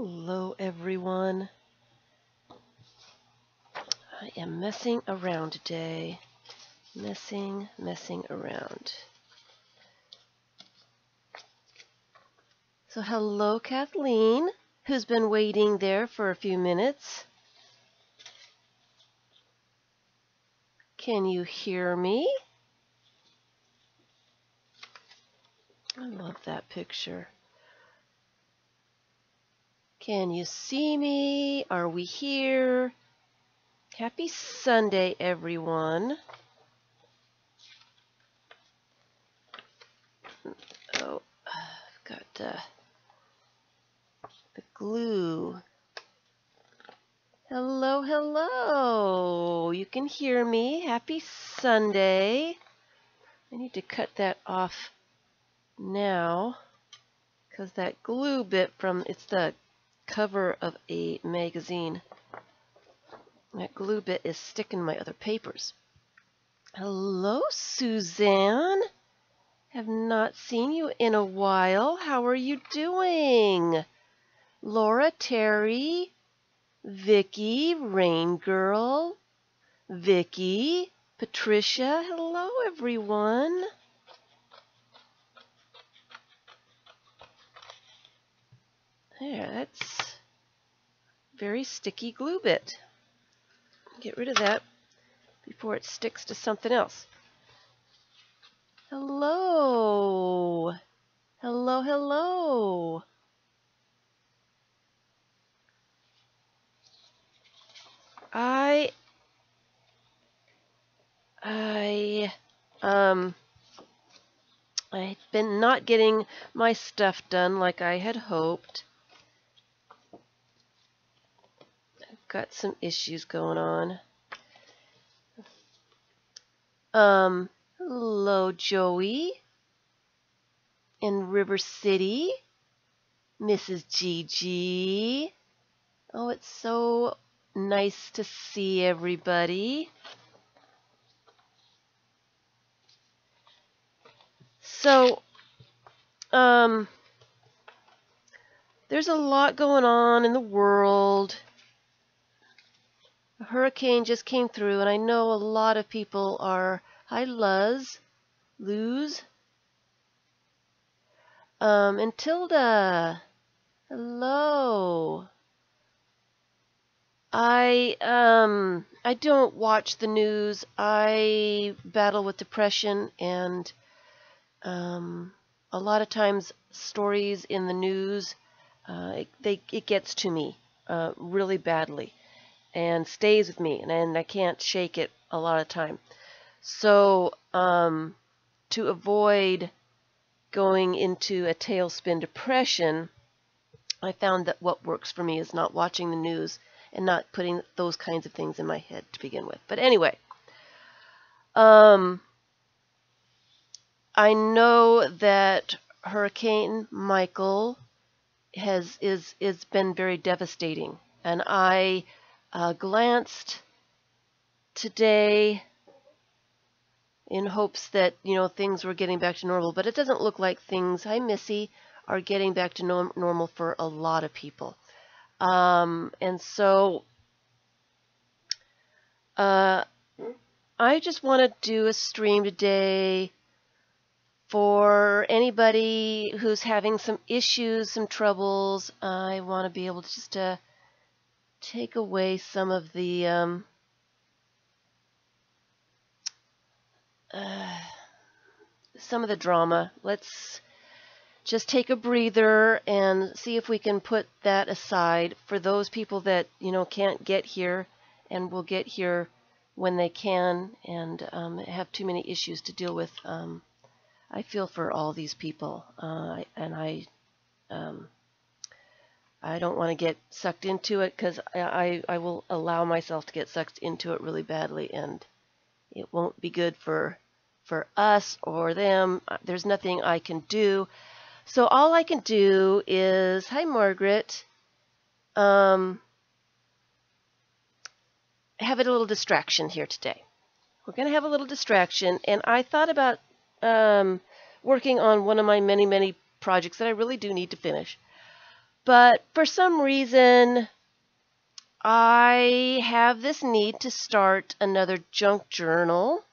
Hello everyone. I am messing around today. Messing around. So hello Kathleen, who's been waiting there for a few minutes. Can you hear me? I love that picture. Can you see me? Are we here? Happy Sunday, everyone. Oh, I've got the glue. Hello, hello. You can hear me. Happy Sunday. I need to cut that off now because that glue bit it's the cover of a magazine. That glue bit is sticking my other papers. Hello, Suzanne. Have not seen you in a while. How are you doing? Laura, Terry, Vicky, Rain Girl, Vicky, Patricia. Hello, everyone. There, that's very sticky glue bit. Get rid of that before it sticks to something else. Hello. Hello, hello. I've been not getting my stuff done like I had hoped. I've got some issues going on. Hello, Joey in River City. Mrs. Gigi. Oh, it's so nice to see everybody. So, there's a lot going on in the world. A hurricane just came through, and I know a lot of people are... Hi, Luz. And Tilda. Hello. I don't watch the news. I battle with depression, and a lot of times stories in the news, it gets to me really badly and stays with me, and I can't shake it a lot of time. So to avoid going into a tailspin depression, I found that what works for me is not watching the news and not putting those kinds of things in my head to begin with. But anyway, I know that Hurricane Michael has been very devastating, and I glanced today in hopes that things were getting back to normal, but it doesn't look like things, hi Missy, are getting back to normal for a lot of people. And so I just want to do a stream today for anybody who's having some issues, some troubles. I want to be able to just take away some of the drama. Let's just take a breather and see if we can put that aside for those people that can't get here and will get here when they can and have too many issues to deal with. I feel for all these people, and I don't want to get sucked into it, because I will allow myself to get sucked into it really badly, and it won't be good for us or them. There's nothing I can do. So all I can do is, hi Margaret, have a little distraction here today. We're going to have a little distraction, and I thought about working on one of my many projects that I really do need to finish. But for some reason, I have this need to start another junk journal.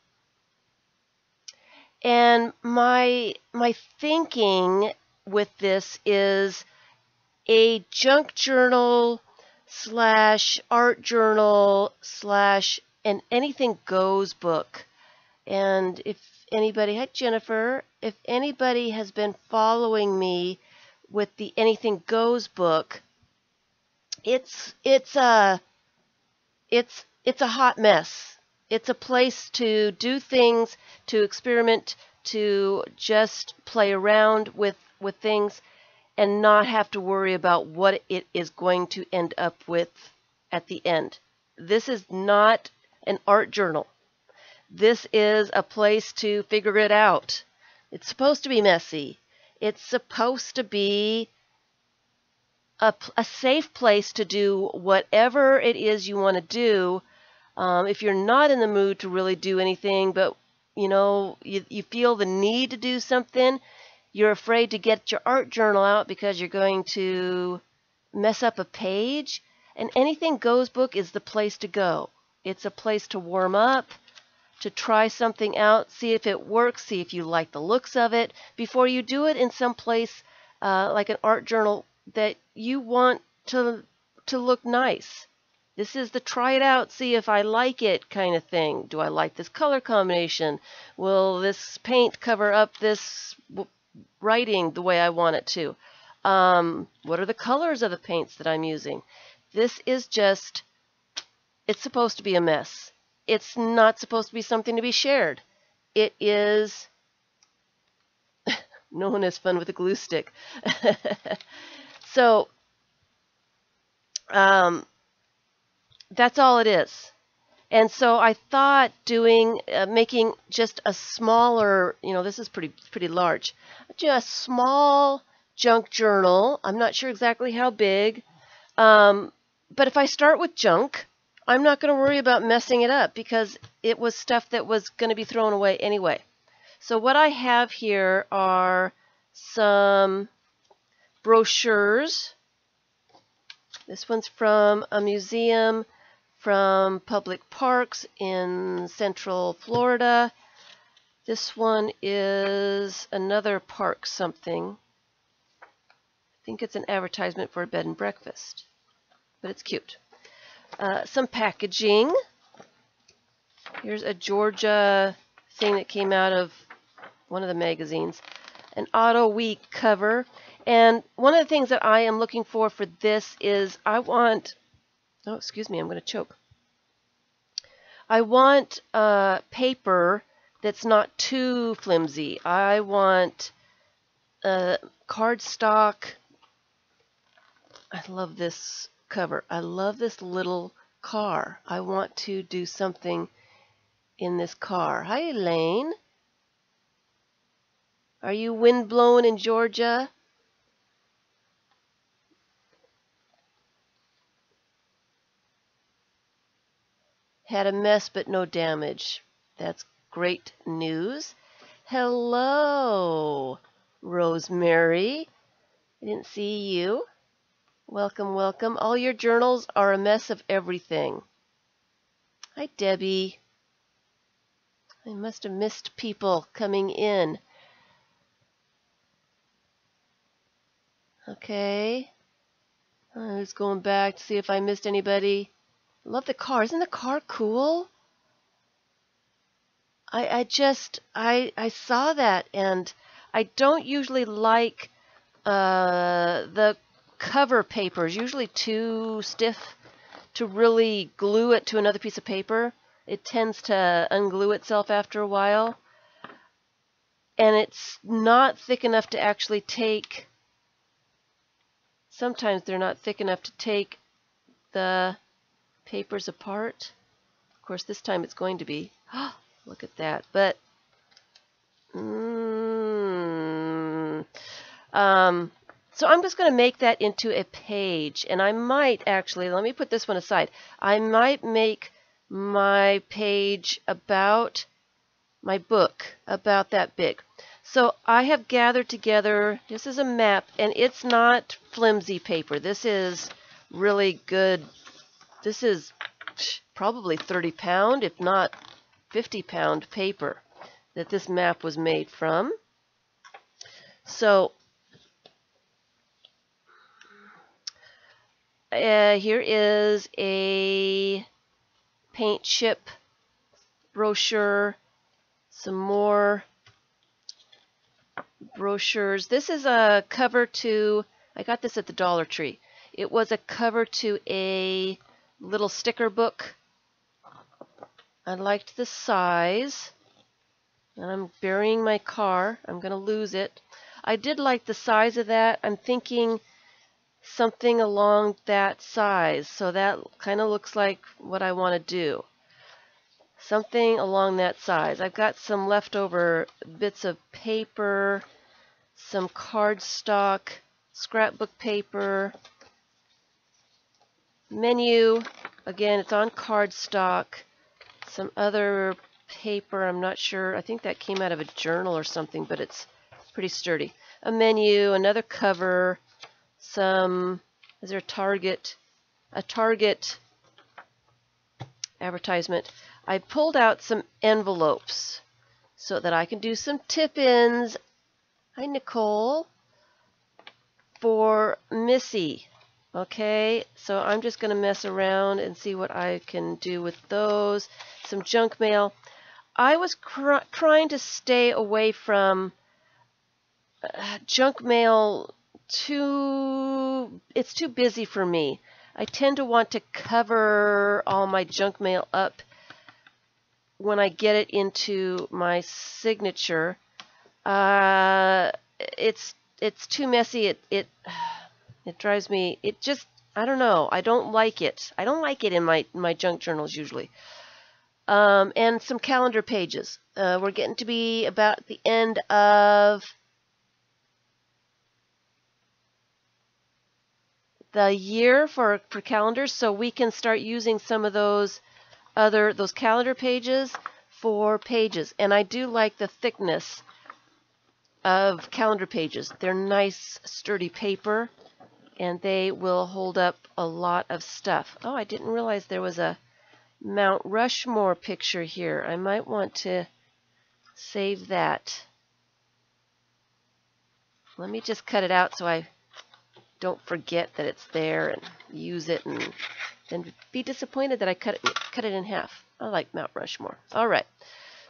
And my thinking with this is a junk journal slash art journal slash an anything goes book. And if anybody, hi Jennifer, if anybody has been following me with the Anything Goes book, it's a hot mess. It's a place to do things, to experiment, to just play around with things and not have to worry about what it is going to end up with at the end. This is not an art journal. This is a place to figure it out. It's supposed to be messy. It's supposed to be a safe place to do whatever it is you want to do. If you're not in the mood to really do anything, but you feel the need to do something, you're afraid to get your art journal out because you're going to mess up a page, an Anything Goes book is the place to go. It's a place to warm up, to try something out, see if it works, see if you like the looks of it, before you do it in some place like an art journal that you want to look nice. This is the try it out, see if I like it kind of thing. Do I like this color combination? Will this paint cover up this writing the way I want it to? What are the colors of the paints that I'm using? This is just, it's supposed to be a mess. It's not supposed to be something to be shared. It is no one has fun with a glue stick. So that's all it is. And so I thought making just a smaller, this is pretty large, just small junk journal. I'm not sure exactly how big, but if I start with junk, I'm not going to worry about messing it up because it was stuff that was going to be thrown away anyway. So what I have here are some brochures. This one's from a museum from public parks in Central Florida. This one is another park something. I think it's an advertisement for a bed and breakfast, but it's cute. Some packaging. Here's a Georgia thing that came out of one of the magazines. An Auto Week cover. And one of the things that I am looking for this is I want, oh, excuse me, I'm going to choke. I want paper that's not too flimsy. I want cardstock. I love this cover. I love this little car. I want to do something in this car. Hi, Elaine. Are you wind blowing in Georgia? Had a mess but no damage. That's great news. Hello, Rosemary. I didn't see you. Welcome, welcome. All your journals are a mess of everything. Hi, Debbie. I must have missed people coming in. Okay. I was going back to see if I missed anybody. Love the car. Isn't the car cool? I saw that, and I don't usually like the cover papers, usually too stiff to really glue it to another piece of paper. It tends to unglue itself after a while. And it's not thick enough to actually take, sometimes they're not thick enough to take the papers apart. Of course, this time it's going to be. Look at that. But, so I'm just going to make that into a page. And I might actually, let me put this one aside. I might make my page about my book, about that big. So I have gathered together, this is a map, and it's not flimsy paper. This is really good. This is probably 30-pound, if not 50-pound paper that this map was made from. So here is a paint chip brochure, some more brochures. This is a cover to, I got this at the Dollar Tree. It was a cover to a little sticker book. I liked the size. And I'm burying my car. I'm going to lose it. I did like the size of that. I'm thinking something along that size. So that kind of looks like what I want to do. Something along that size. I've got some leftover bits of paper, some cardstock, scrapbook paper, menu. Again, it's on cardstock. Some other paper, I'm not sure. I think that came out of a journal or something, but it's pretty sturdy. A menu, another cover, some, is there a Target advertisement. I pulled out some envelopes so that I can do some tip-ins. Hi, Nicole. For Missy. Okay, so I'm just going to mess around and see what I can do with those. Some junk mail. I was trying to stay away from junk mail. It's too busy for me. I tend to want to cover all my junk mail up when I get it into my signature. It's too messy. It drives me. It just, I don't know. I don't like it. I don't like it in my junk journals usually. And some calendar pages. We're getting to be about the end of the year for calendars, so we can start using some of those calendar pages for pages. And I do like the thickness of calendar pages. They're nice, sturdy paper, and they will hold up a lot of stuff. Oh, I didn't realize there was a Mount Rushmore picture here. I might want to save that. Let me just cut it out so I don't forget that it's there and use it and then be disappointed that I cut it in half. I like Mount Rushmore. All right.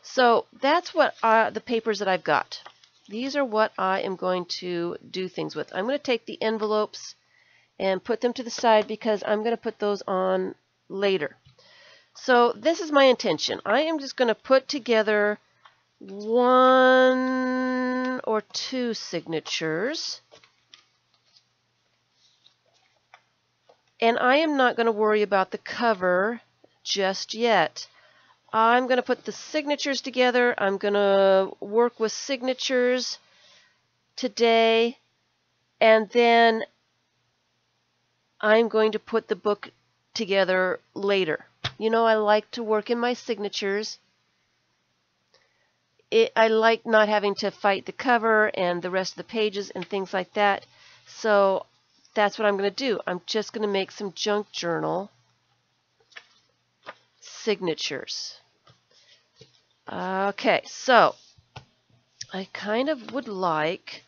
So that's what the papers that I've got. These are what I am going to do things with. I'm going to take the envelopes and put them to the side because I'm going to put those on later. So this is my intention. I am just going to put together 1 or 2 signatures. And I am not going to worry about the cover just yet. I'm going to put the signatures together. I'm going to work with signatures today. And then I'm going to put the book together later. You know, I like to work in my signatures. I like not having to fight the cover and the rest of the pages and things like that. So that's what I'm going to do. I'm just going to make some junk journal signatures. Okay, so I kind of would like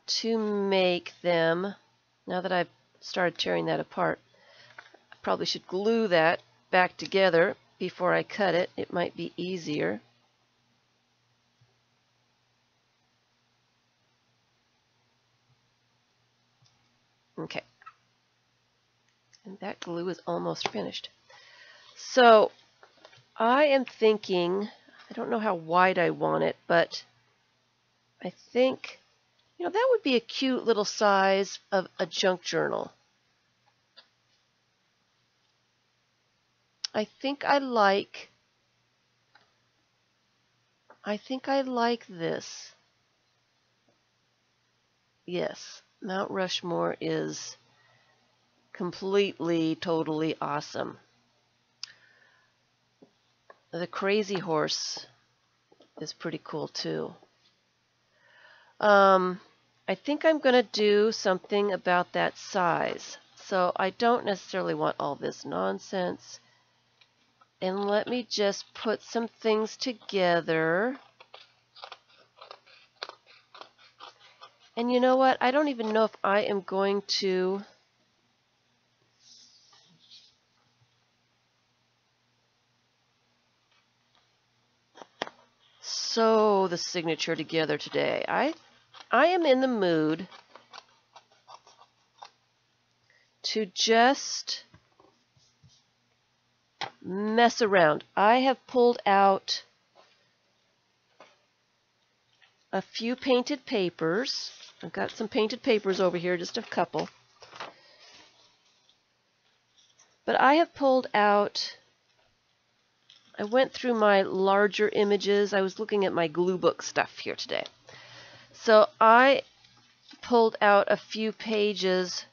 to make them, now that I've started tearing that apart, I probably should glue that back together before I cut it. It might be easier. Okay. And that glue is almost finished. So I am thinking, I don't know how wide I want it, but I think, you know, that would be a cute little size of a junk journal. I think I like this. Yes, Mount Rushmore is completely, totally awesome. The Crazy Horse is pretty cool too. I think I'm going to do something about that size. So I don't necessarily want all this nonsense. And let me just put some things together. And you know what? I don't even know if I am going to sew the signature together today. I am in the mood to just mess around. I have pulled out a few painted papers. I've got some painted papers over here, just a couple. But I have pulled out, I went through my larger images. I was looking at my glue book stuff here today. So I pulled out a few pages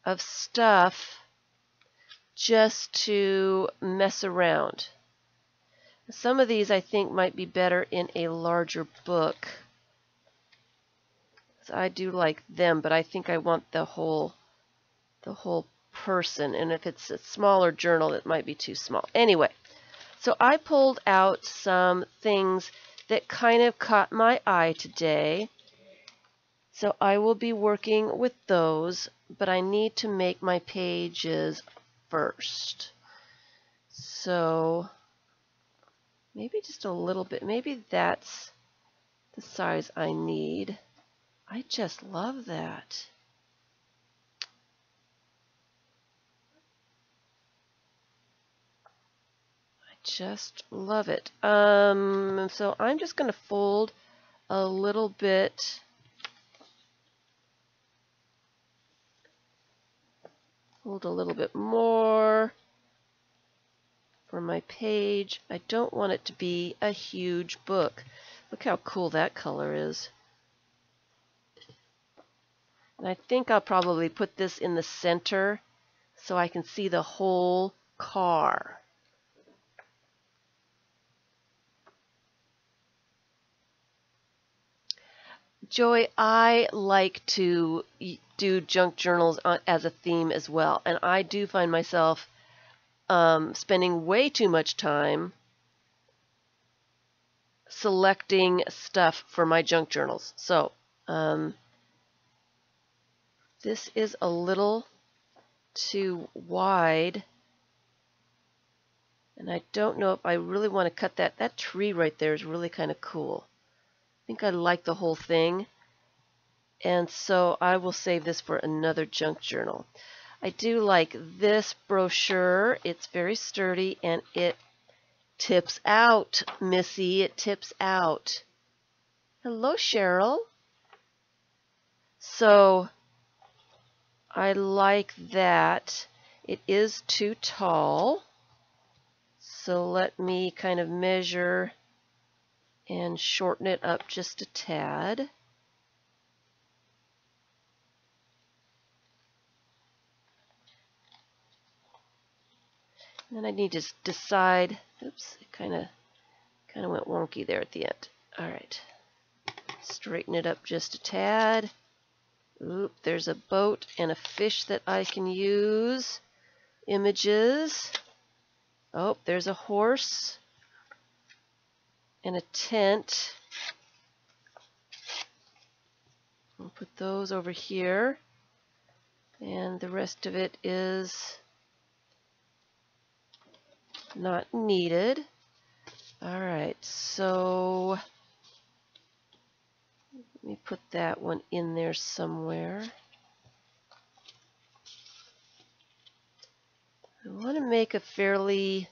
of stuff just to mess around. Some of these I think might be better in a larger book. So I do like them, but I think I want the whole person, and if it's a smaller journal it might be too small. Anyway, so I pulled out some things that kind of caught my eye today. So I will be working with those, but I need to make my pages first. So maybe just a little bit, maybe that's the size I need. I just love that. I just love it. So I'm just going to fold a little bit. Fold a little bit more for my page. I don't want it to be a huge book. Look how cool that color is. And I think I'll probably put this in the center so I can see the whole car. Joy, I like to do junk journals as a theme as well, and I do find myself spending way too much time selecting stuff for my junk journals. So this is a little too wide, and I don't know if I really want to cut that. That tree right there is really kind of cool. I think I like the whole thing, and so I will save this for another junk journal. I do like this brochure. It's very sturdy, and it tips out, Missy. It tips out. Hello, Cheryl. So I like that. It is too tall. So let me kind of measure and shorten it up just a tad. And then I need to decide, oops, it kind of went wonky there at the end. All right, straighten it up just a tad. Oop, there's a boat and a fish that I can use. Images. Oh, there's a horse and a tent. I'll put those over here. And the rest of it is not needed. All right, so let me put that one in there somewhere. I want to make a fairly,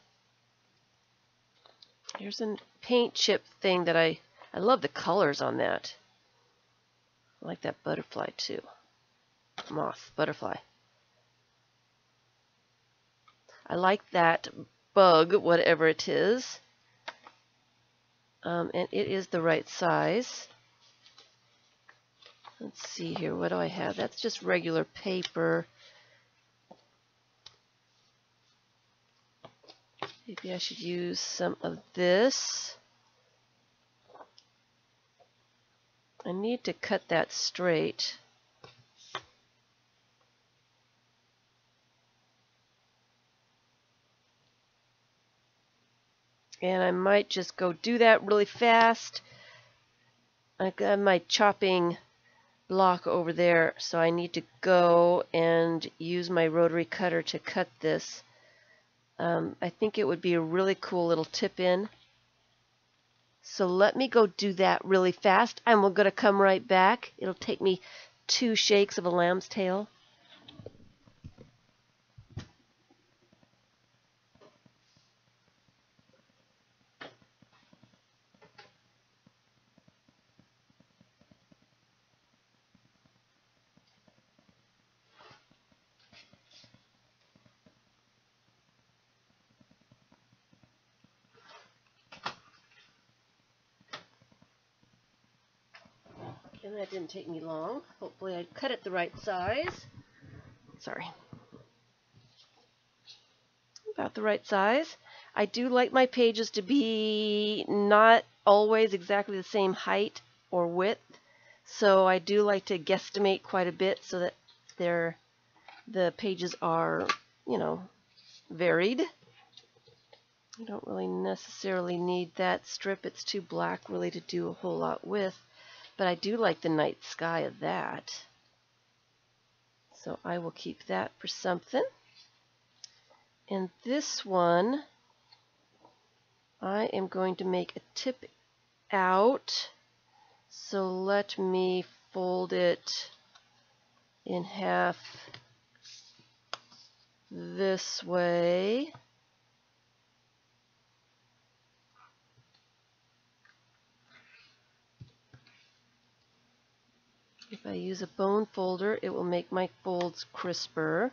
here's a paint chip thing that I love the colors on that. I like that butterfly too. Moth, butterfly. I like that bug, whatever it is. And it is the right size. Let's see here, what do I have? That's just regular paper. Maybe I should use some of this. I need to cut that straight. And I might just go do that really fast. I got my chopping block over there, so I need to go and use my rotary cutter to cut this. I think it would be a really cool little tip in. So let me go do that really fast, and we're going to come right back. It'll take me 2 shakes of a lamb's tail. And that didn't take me long. Hopefully I cut it the right size. Sorry. About the right size. I do like my pages to be not always exactly the same height or width. So I do like to guesstimate quite a bit so that the pages are, you know, varied. I don't really necessarily need that strip. It's too black really to do a whole lot with. But I do like the night sky of that. So I will keep that for something. And this one, I am going to make a tip out. So let me fold it in half this way. If I use a bone folder, it will make my folds crisper.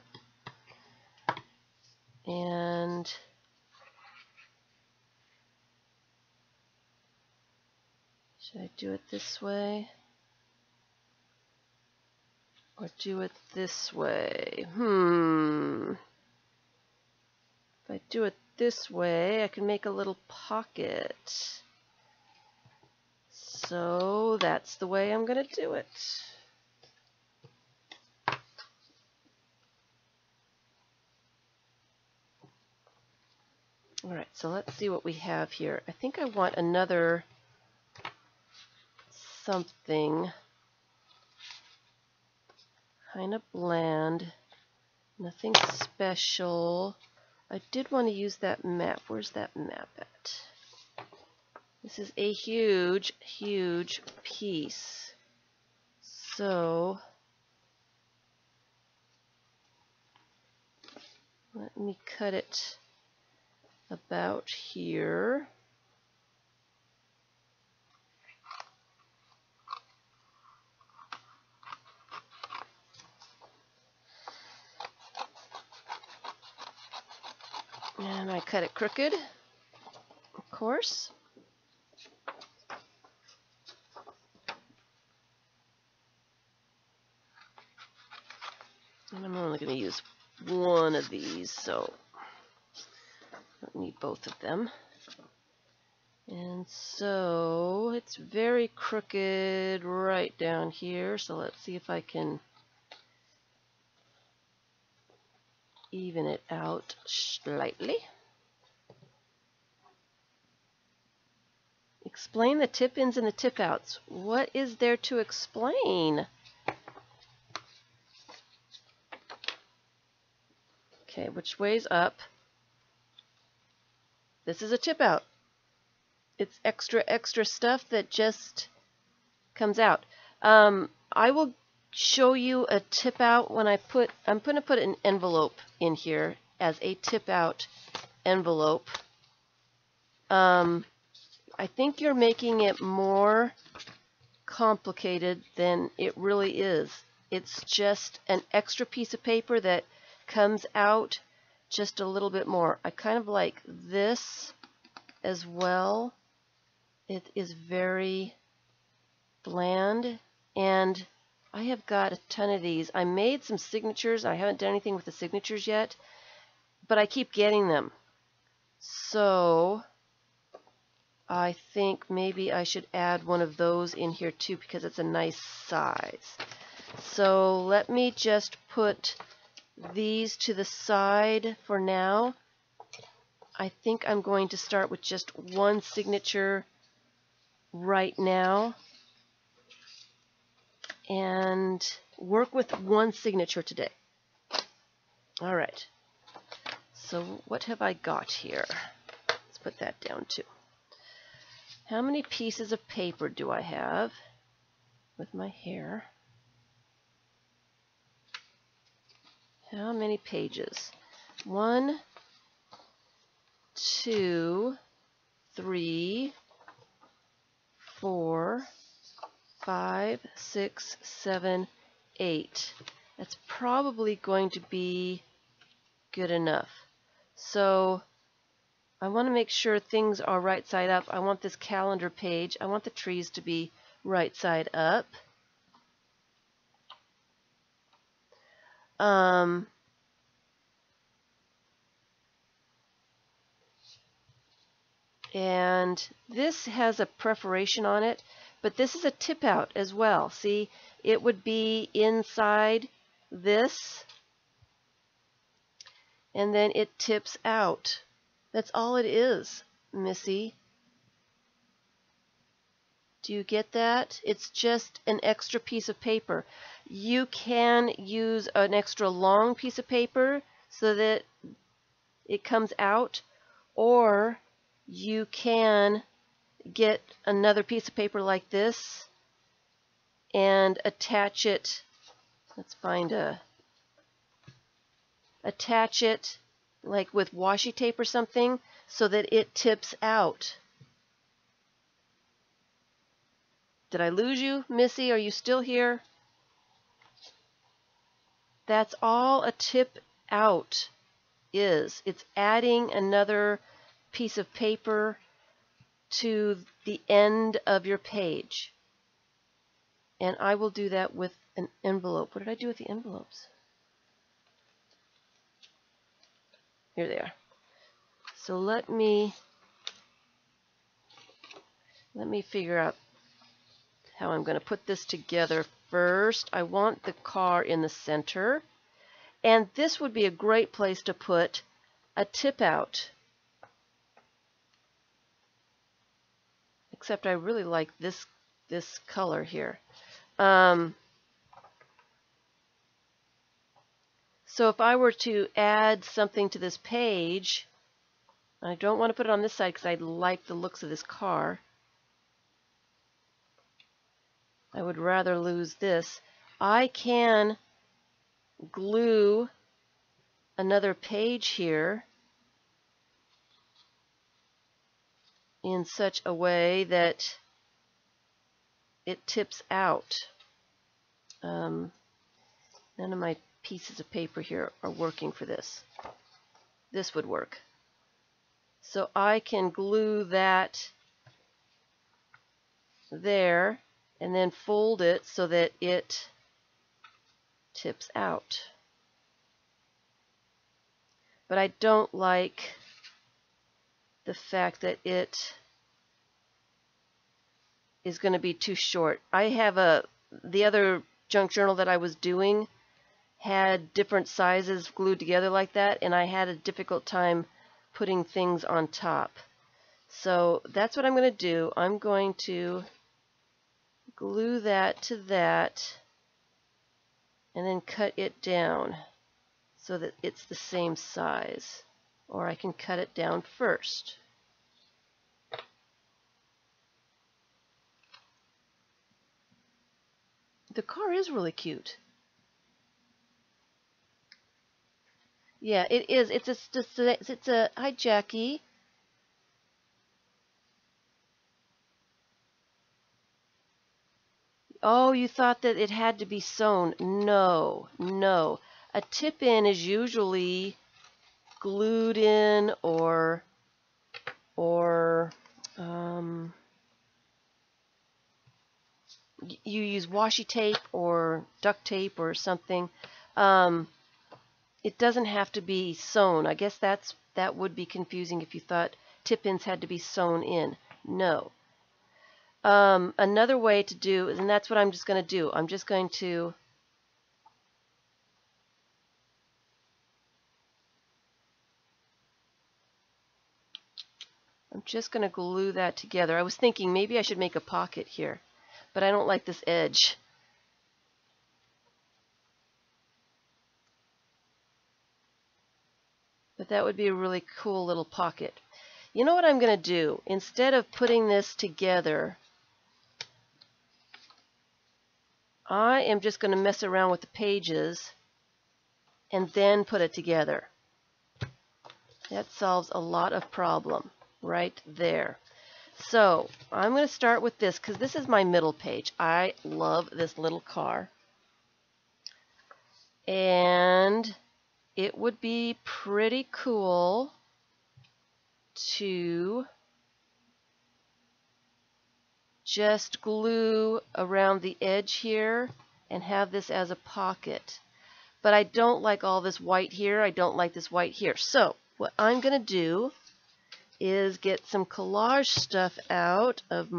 And should I do it this way? Or do it this way? If I do it this way, I can make a little pocket. So that's the way I'm going to do it. Alright, so let's see what we have here. I think I want another something kind of bland, nothing special. I did want to use that map. Where's that map at? This is a huge, huge piece. So let me cut it about here. And I cut it crooked, of course. And I'm only going to use one of these, so I don't need both of them. And so it's very crooked right down here, so let's see if I can even it out slightly. Explain the tip ins and the tip outs. What is there to explain? Okay, which way's up? This is a tip out. It's extra stuff that just comes out. I will show you a tip out when I'm going to put an envelope in here as a tip out envelope. I think you're making it more complicated than it really is. It's just an extra piece of paper that comes out just a little bit more. I kind of like this as well. It is very bland, and I have got a ton of these. I made some signatures. I haven't done anything with the signatures yet, but I keep getting them. So I think maybe I should add one of those in here too because it's a nice size. So let me just put these to the side for now. I think I'm going to start with just one signature right now and work with one signature today. All right. So what have I got here? Let's put that down too. How many pieces of paper do I have with my hair? How many pages? 1, 2, 3, 4, 5, 6, 7, 8. That's probably going to be good enough. So I want to make sure things are right side up. I want this calendar page. I want the trees to be right side up. And this has a perforation on it, but this is a tip out as well. See, it would be inside this, and then it tips out. That's all it is, Missy. Do you get that? It's just an extra piece of paper. You can use an extra long piece of paper so that it comes out, or you can get another piece of paper like this and attach it. Let's find attach it like with washi tape or something so that it tips out. Did I lose you, Missy? Are you still here? That's all a tip out is. It's adding another piece of paper to the end of your page. And I will do that with an envelope. What did I do with the envelopes? Here they are. So let me figure out how I'm going to put this together first. I want the car in the center. And this would be a great place to put a tip out. Except I really like this color here. So if I were to add something to this page, I don't want to put it on this side because I like the looks of this car. I would rather lose this. I can glue another page here in such a way that it tips out. None of my pieces of paper here are working for this. This would work. So I can glue that there and then fold it so that it tips out. But I don't like the fact that it is going to be too short. I have the other junk journal that I was doing had different sizes glued together like that, and I had a difficult time putting things on top. So that's what I'm going to do. I'm going to glue that to that and then cut it down so that it's the same size. Or I can cut it down first. The car is really cute. Yeah, it is. It's a hi, Jackie. Oh, you thought that it had to be sewn. No, no. A tip-in is usually glued in or you use washi tape or duct tape or something. It doesn't have to be sewn. I guess that would be confusing if you thought tip-ins had to be sewn in. No. Another way to do, and that's what I'm just going to do. I'm just going to glue that together. I was thinking maybe I should make a pocket here, but I don't like this edge. But that would be a really cool little pocket. You know what I'm going to do? Instead of putting this together, I am just going to mess around with the pages and then put it together. That solves a lot of problem right there. So I'm going to start with this because this is my middle page. I love this little car. And it would be pretty cool to just glue around the edge here and have this as a pocket. But I don't like all this white here. I don't like this white here. So what I'm going to do is get some collage stuff out of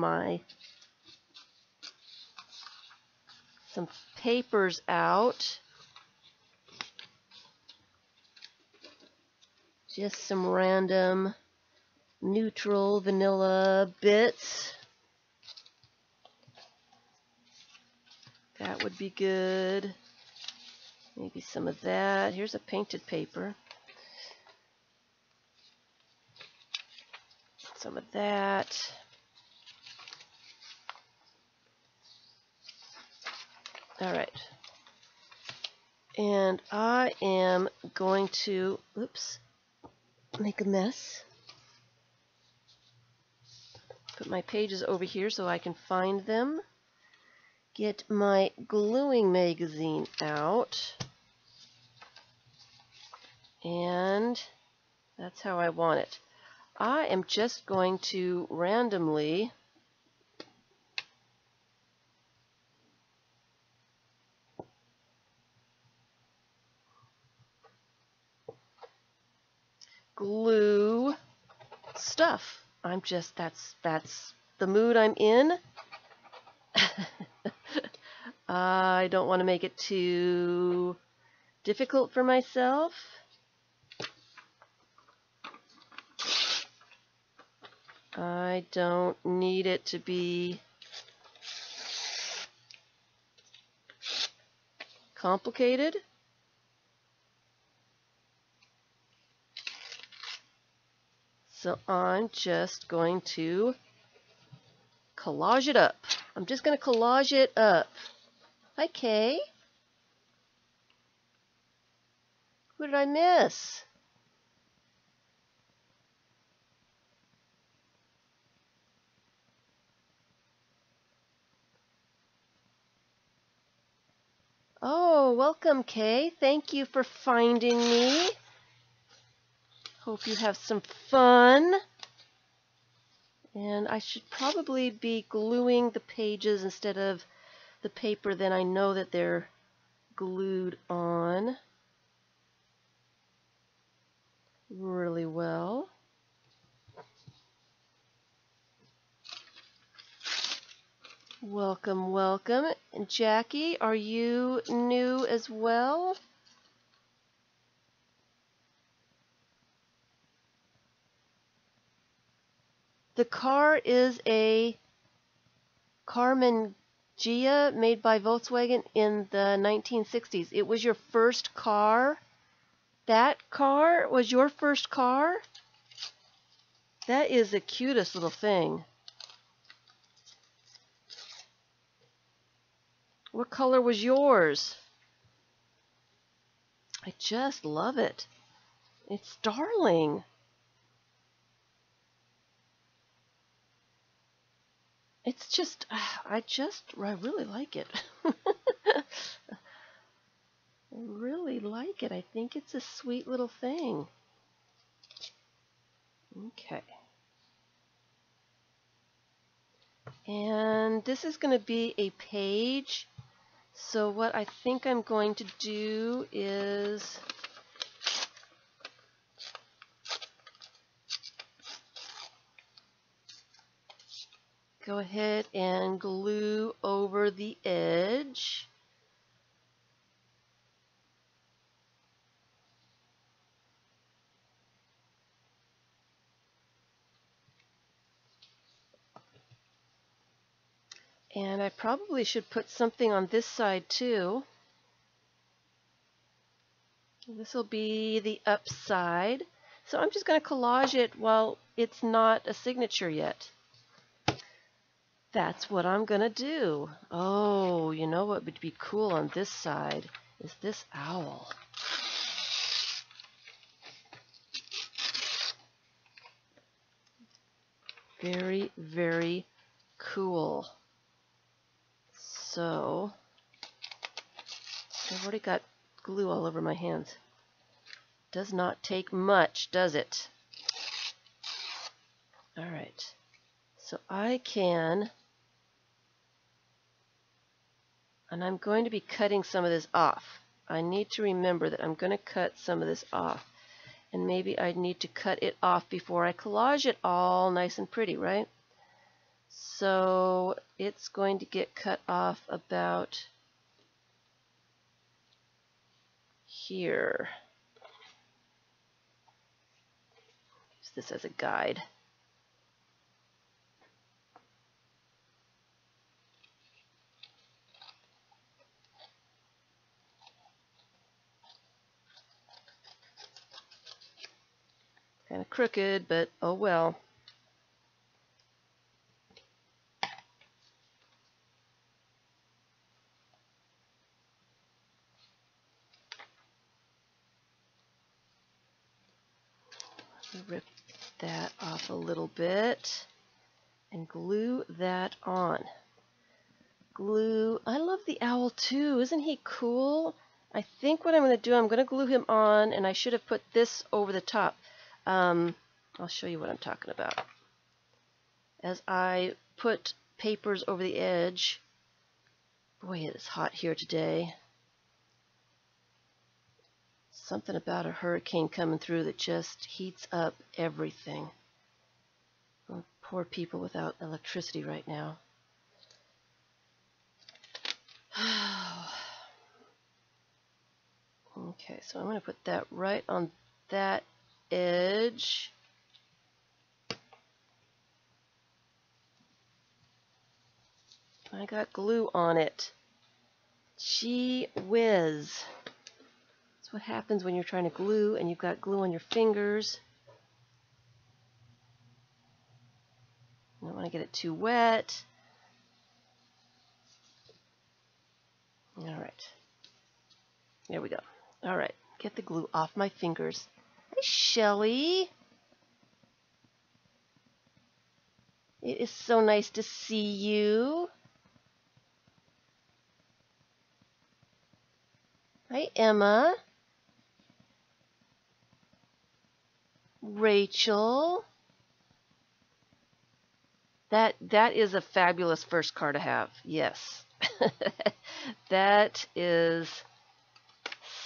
some papers out. Just some random neutral vanilla bits. That would be good. Maybe some of that. Here's a painted paper. Some of that. All right. And I am going to, oops, make a mess. Put my pages over here so I can find them. Get my gluing magazine out. And that's how I want it. I am just going to randomly glue stuff. That's the mood I'm in. I don't want to make it too difficult for myself. I don't need it to be complicated. So I'm just going to collage it up. I'm just going to collage it up. Hi, Kay. Who did I miss? Oh, welcome, Kay. Thank you for finding me. Hope you have some fun. And I should probably be gluing the pages instead of the paper, then I know that they're glued on really well. Welcome, welcome. And Jackie, are you new as well? The car is a Carmen Gia made by Volkswagen in the 1960s. It was your first car? That car was your first car? That is the cutest little thing. What color was yours? I just love it. It's darling. It's just, I really like it. I really like it. I think it's a sweet little thing. Okay. And this is going to be a page. So what I think I'm going to do is go ahead and glue over the edge. And I probably should put something on this side too. This will be the up side. So I'm just going to collage it while it's not a signature yet. That's what I'm going to do. Oh, you know what would be cool on this side is this owl. Very, very cool. So, I've already got glue all over my hands. Does not take much, does it? All right. So I can, and I'm going to be cutting some of this off. I need to remember that I'm going to cut some of this off. And maybe I need to cut it off before I collage it all nice and pretty, right? So it's going to get cut off about here. Use this as a guide. Kind of crooked, but oh well. Rip that off a little bit and glue that on. Glue. I love the owl too. Isn't he cool? I think what I'm going to do, I'm going to glue him on, and I should have put this over the top. I'll show you what I'm talking about. As I put papers over the edge, boy, it is hot here today. Something about a hurricane coming through that just heats up everything. Oh, poor people without electricity right now. Okay, so I'm going to put that right on that edge. I got glue on it. Gee whiz. That's what happens when you're trying to glue and you've got glue on your fingers. You don't want to get it too wet. All right. There we go. All right. Get the glue off my fingers. Hi, Shelly. It is so nice to see you. Hi, Emma. Rachel. That is a fabulous first car to have. Yes. That is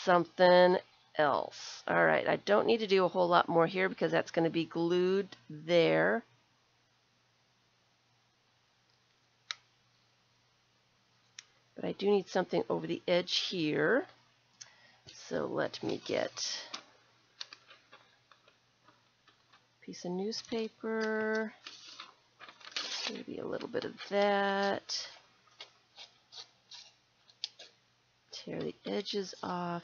something else. All right. I don't need to do a whole lot more here because that's going to be glued there. But I do need something over the edge here. So let me get a piece of newspaper, maybe a little bit of that, tear the edges off,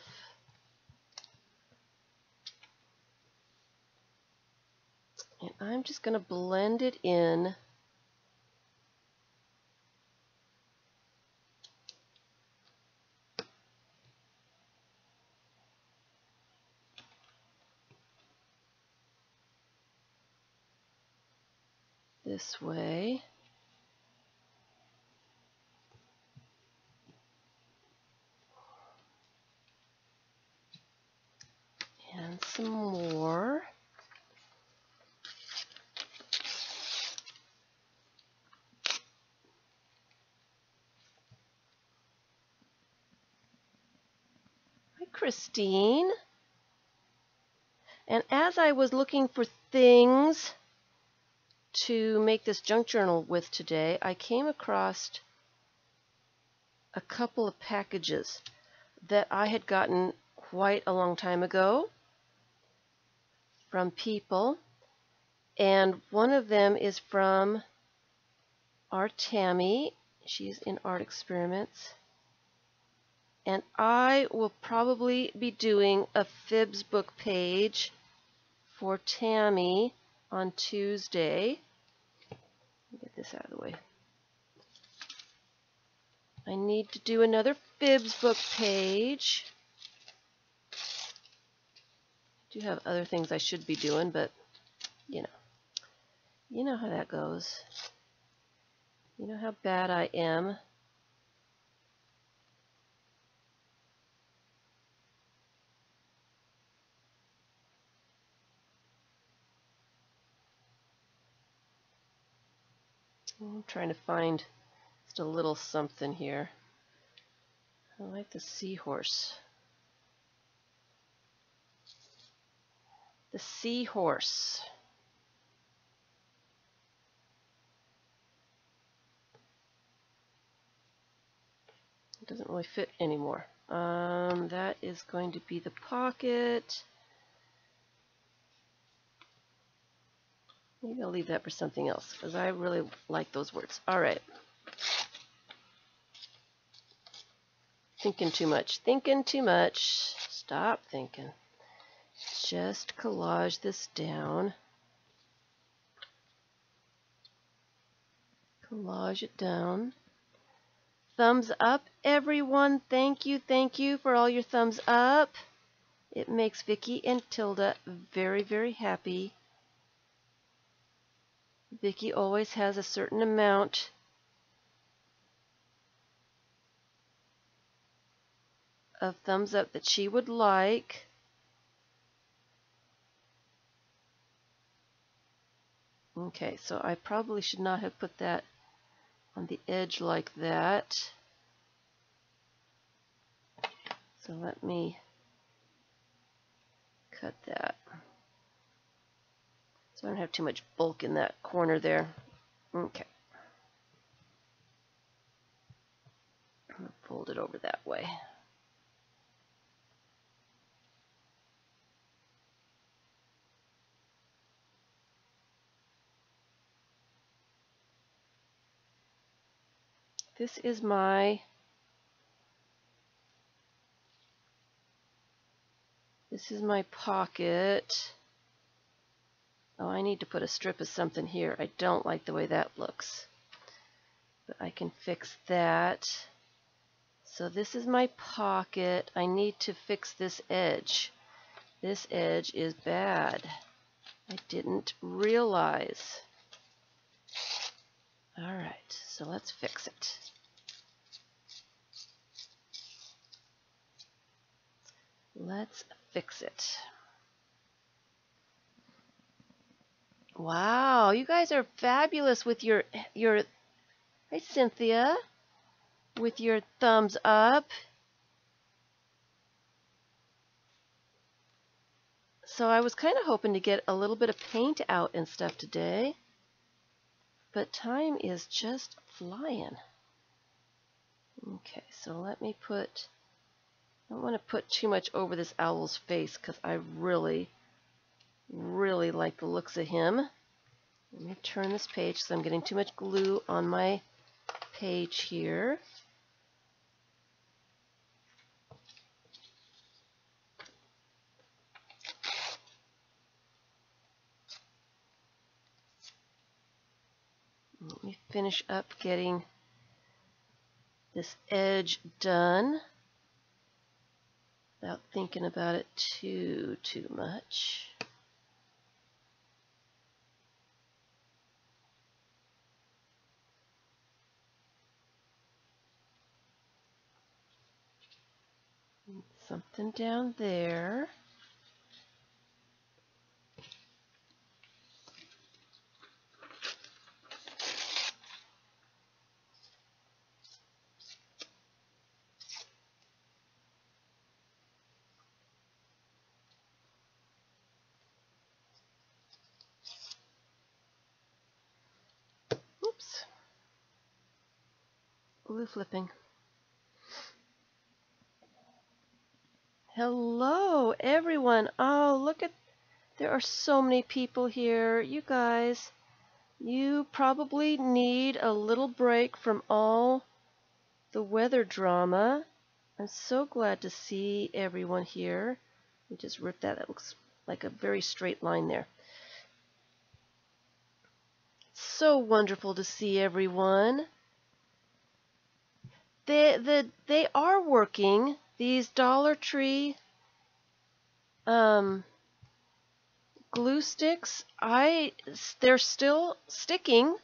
and I'm just going to blend it in this way. And some more. Hi, Christine. And as I was looking for things to make this junk journal with today, I came across a couple of packages that I had gotten quite a long time ago from people, and one of them is from our Tammy. She's in Art Experiments, and I will probably be doing a FIBS book page for Tammy on Tuesday. Get this out of the way. I need to do another FIBS book page. I do have other things I should be doing, but you know how that goes. You know how bad I am. I'm trying to find just a little something here. I like the seahorse. The seahorse. It doesn't really fit anymore. That is going to be the pocket. Maybe I'll leave that for something else because I really like those words. All right. Thinking too much. Thinking too much. Stop thinking. Just collage this down. Collage it down. Thumbs up, everyone. Thank you for all your thumbs up. It makes Vicky and Tilda very, very happy. Vicky always has a certain amount of thumbs up that she would like. Okay, so I probably should not have put that on the edge like that. So let me cut that. So I don't have too much bulk in that corner there. Okay. I'm going to fold it over that way. This is my pocket. Oh, I need to put a strip of something here. I don't like the way that looks, but I can fix that. So this is my pocket. I need to fix this edge. This edge is bad. I didn't realize. All right, so let's fix it. Let's fix it. Wow, you guys are fabulous with your hi Cynthia, with your thumbs up. So I was kind of hoping to get a little bit of paint out and stuff today, but time is just flying. Okay, so let me put, I don't want to put too much over this owl's face because I really like the looks of him. Let me turn this page because I'm getting too much glue on my page here. Let me finish up getting this edge done without thinking about it too much. Something down there. glue flipping. Hello, everyone. Oh, look at, there are so many people here. You guys, you probably need a little break from all the weather drama. I'm so glad to see everyone here. Let me just rip that. That looks like a very straight line there. So wonderful to see everyone. They are working. These Dollar Tree glue sticks, they're still sticking.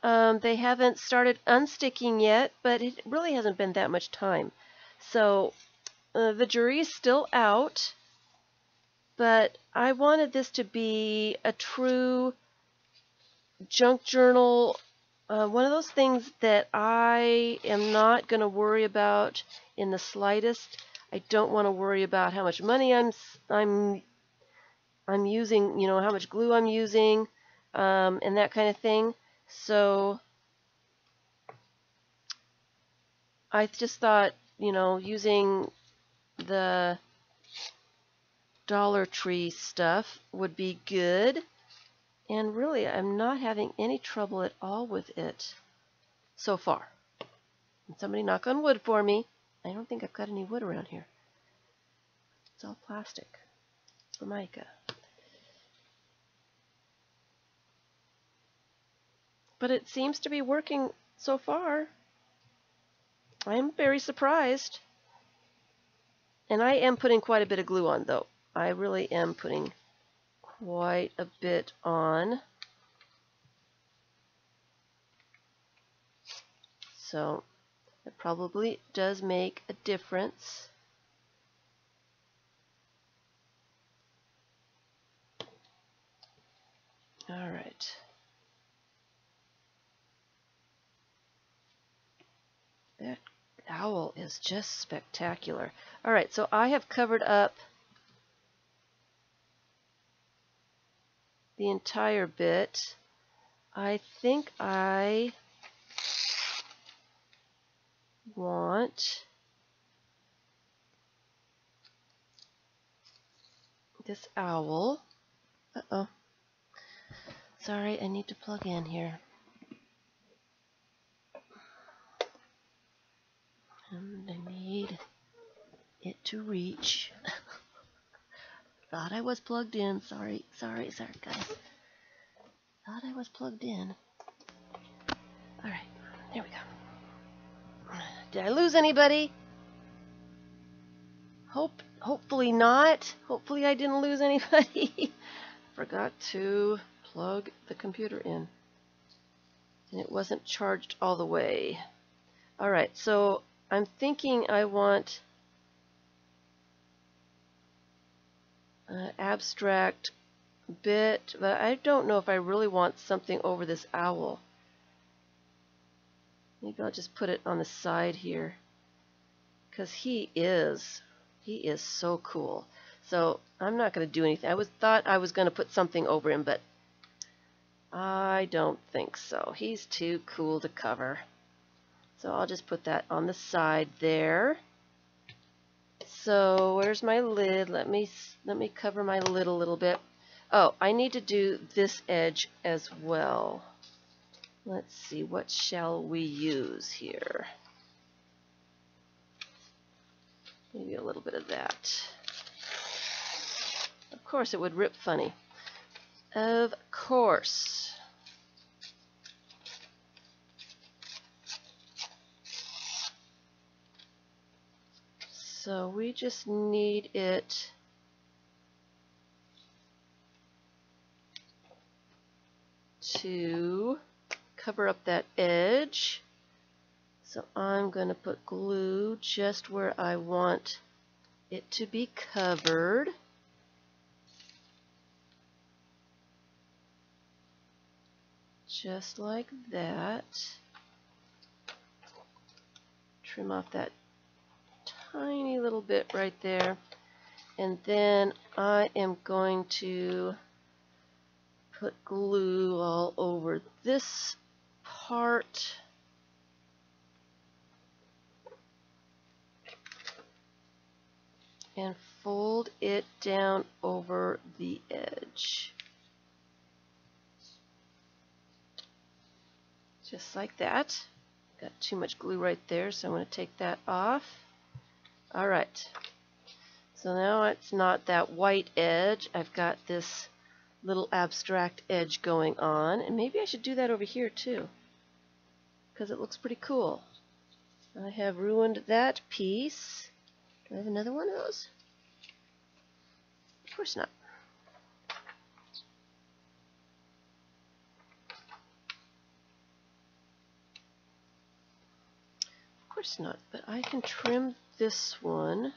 They haven't started unsticking yet, but it really hasn't been that much time. So the jury is still out, but I wanted this to be a true junk journal, one of those things that I am not going to worry about in the slightest. I don't want to worry about how much money I'm using, you know, how much glue I'm using, and that kind of thing. So I just thought, you know, using the Dollar Tree stuff would be good. And really, I'm not having any trouble at all with it so far. And somebody knock on wood for me. I don't think I've got any wood around here. It's all plastic. Formica. But it seems to be working so far. I'm very surprised. And I am putting quite a bit of glue on, though. I really am putting quite a bit on. So it probably does make a difference. All right. That owl is just spectacular. All right, so I have covered up the entire bit. I think I want this owl. Uh-oh. Sorry, I need to plug in here. And I need it to reach. Thought I was plugged in. Sorry, guys. Thought I was plugged in. All right, there we go. Did I lose anybody? Hopefully not. Hopefully I didn't lose anybody. Forgot to plug the computer in. And it wasn't charged all the way. All right, so I'm thinking I want an abstract bit, but I don't know if I really want something over this owl. Maybe I'll just put it on the side here, because he is so cool. So I'm not going to do anything. Thought I was going to put something over him, but I don't think so. He's too cool to cover. So I'll just put that on the side there. So where's my lid? Let me cover my lid a little bit. Oh, I need to do this edge as well. Let's see, what shall we use here? Maybe a little bit of that. Of course it would rip funny. Of course. So we just need it to cover up that edge. So I'm going to put glue just where I want it to be covered. Just like that. Trim off that tiny little bit right there. And then I am going to put glue all over this part. and fold it down over the edge. Just like that. Got too much glue right there, so I'm going to take that off. Alright, so now it's not that white edge. I've got this little abstract edge going on, and maybe I should do that over here too, because it looks pretty cool. I have ruined that piece. Do I have another one of those? Of course not. Of course not, but I can trim this one.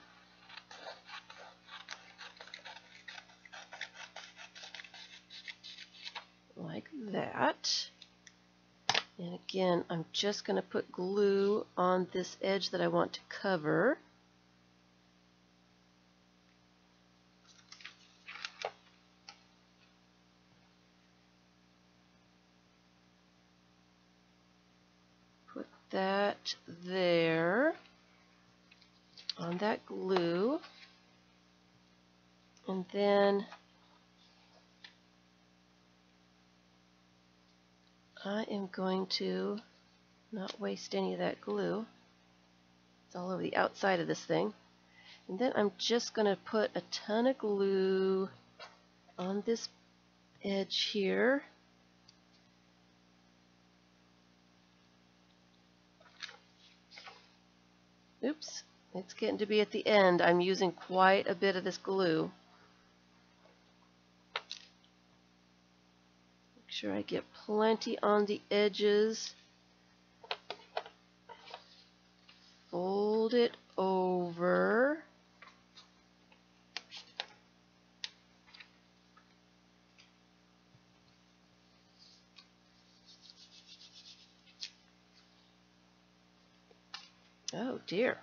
Like that. And again, I'm just going to put glue on this edge that I want to cover. Put that there on that glue. And then I am going to not waste any of that glue. It's all over the outside of this thing. And then I'm just going to put a ton of glue on this edge here. Oops, it's getting to be at the end. I'm using quite a bit of this glue. Make sure I get plenty on the edges. Fold it over. Oh dear.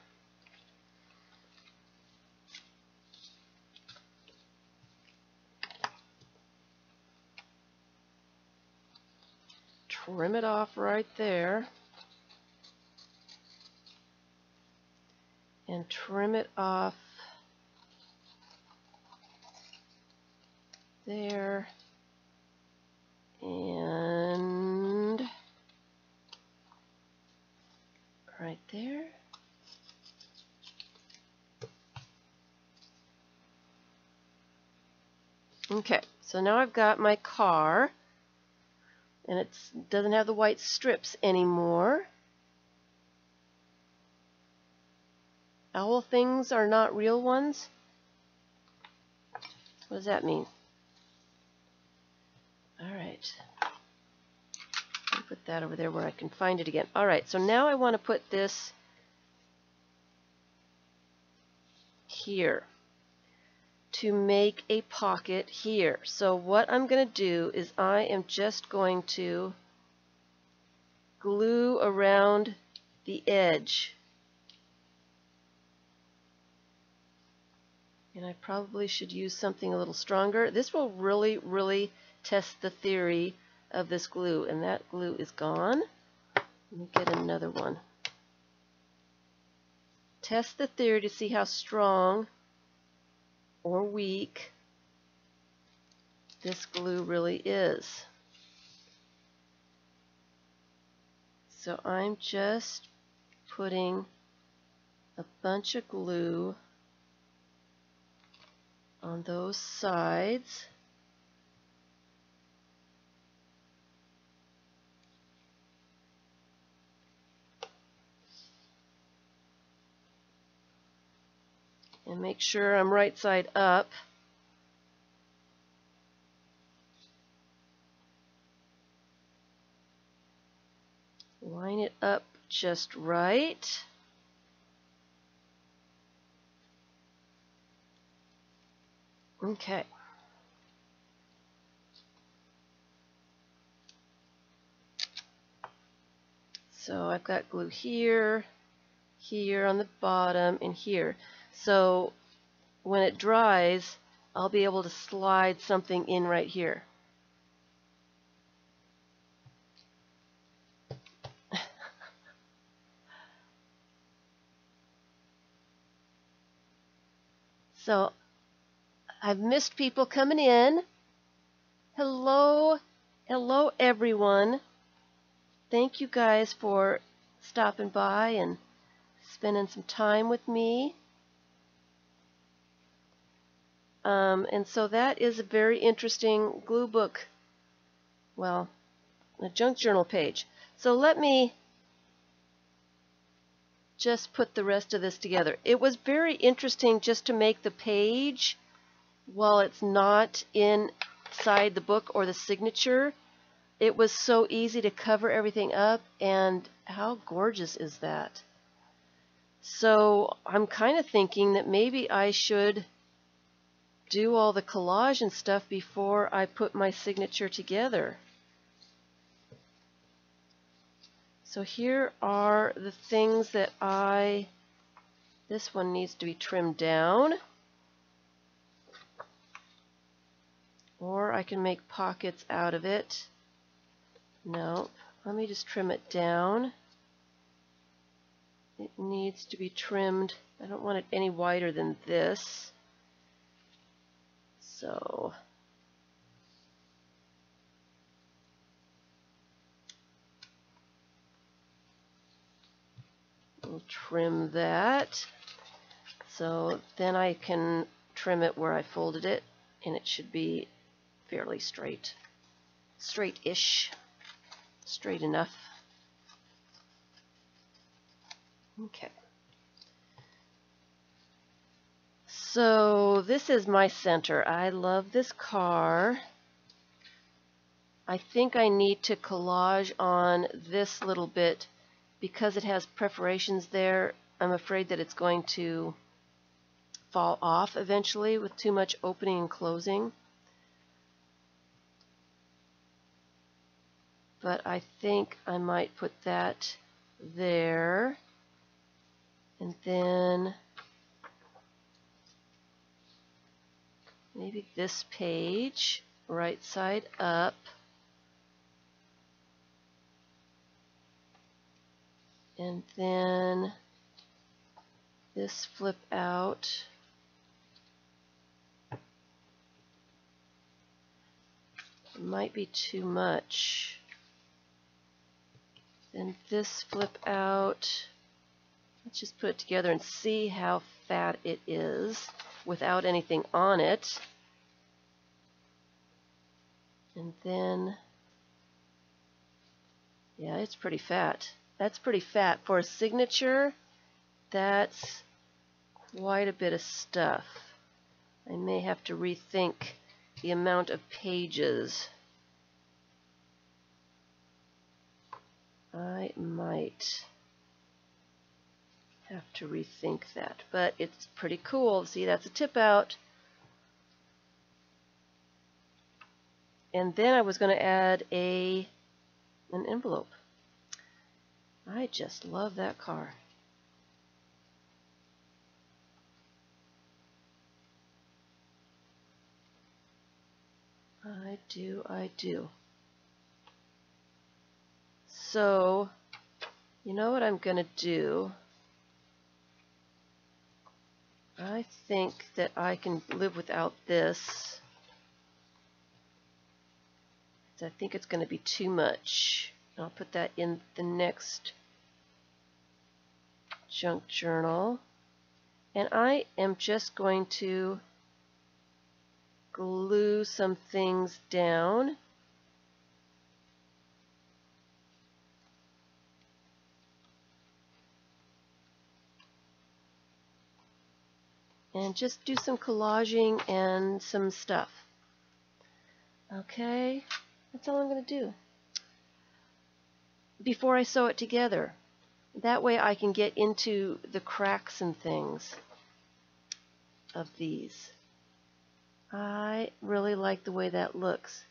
Trim it off right there. And trim it off there. And right there. Okay, so now I've got my car, and it doesn't have the white strips anymore. Owl things are not real ones? What does that mean? Alright. Let me put that over there where I can find it again. Alright, so now I want to put this here to make a pocket here. So what I'm going to do is I am just going to glue around the edge. And I probably should use something a little stronger. This will really test the theory of this glue. And that glue is gone. Let me get another one. Test the theory to see how strong or weak this glue really is. So I'm just putting a bunch of glue on those sides. And make sure I'm right side up. Line it up just right. Okay. So I've got glue here, here on the bottom, and here. So when it dries, I'll be able to slide something in right here. So I've missed people coming in. Hello, hello everyone. Thank you guys for stopping by and spending some time with me. And so that is a very interesting glue book, well, a junk journal page. So let me just put the rest of this together. It was very interesting just to make the page while it's not inside the book or the signature. It was so easy to cover everything up, and how gorgeous is that? So I'm kind of thinking that maybe I should do all the collage and stuff before I put my signature together. So here are the things that this one needs to be trimmed down. Or I can make pockets out of it. No, let me just trim it down. It needs to be trimmed. I don't want it any wider than this. So we'll trim that. So then I can trim it where I folded it, and it should be fairly straight. Straight-ish. Straight enough. Okay. So this is my center. I love this car. I think I need to collage on this little bit because it has perforations there. I'm afraid that it's going to fall off eventually with too much opening and closing. But I think I might put that there. And then maybe this page, right side up. And then this flip out. It might be too much. Then this flip out. Let's just put it together and see how fat it is without anything on it. And then, yeah, it's pretty fat. That's pretty fat. For a signature, that's quite a bit of stuff. I may have to rethink the amount of pages. I might have to rethink that, but it's pretty cool. See, that's a tip out. And then I was going to add an envelope. I just love that car. I do. So, you know what I'm going to do? I think that I can live without this. I think it's going to be too much. I'll put that in the next junk journal. And I am just going to glue some things down. And just do some collaging and some stuff. Okay, that's all I'm going to do before I sew it together. That way I can get into the cracks and things of these. I really like the way that looks.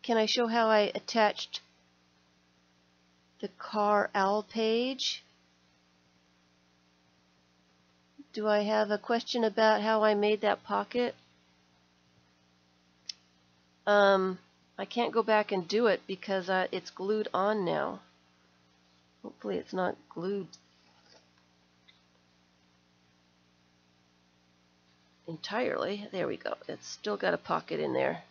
Can I show how I attached the car owl page? Do I have a question about how I made that pocket? I can't go back and do it because it's glued on now. Hopefully it's not glued. entirely. There we go. It's still got a pocket in there.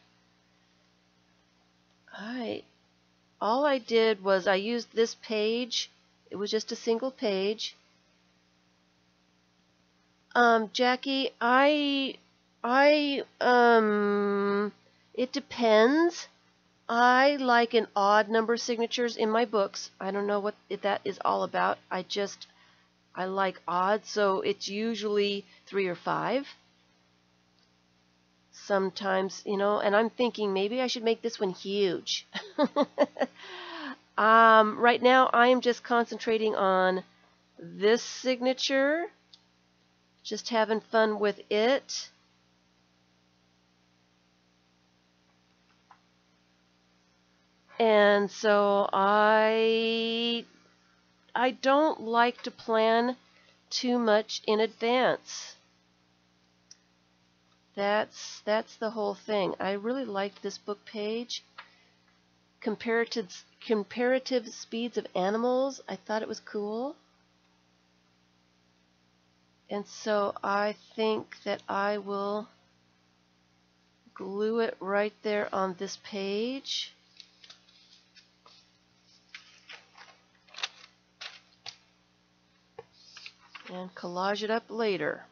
All I did was I used this page. It was just a single page. Jackie, it depends. I like an odd number of signatures in my books. I don't know what that is all about. I like odd, so it's usually 3 or 5. Sometimes, and I'm thinking maybe I should make this one huge. Right now I am just concentrating on this signature, just having fun with it. And so I don't like to plan too much in advance. That's the whole thing. I really liked this book page. Comparative speeds of animals. I thought it was cool. And so I think that I will glue it right there on this page. And collage it up later.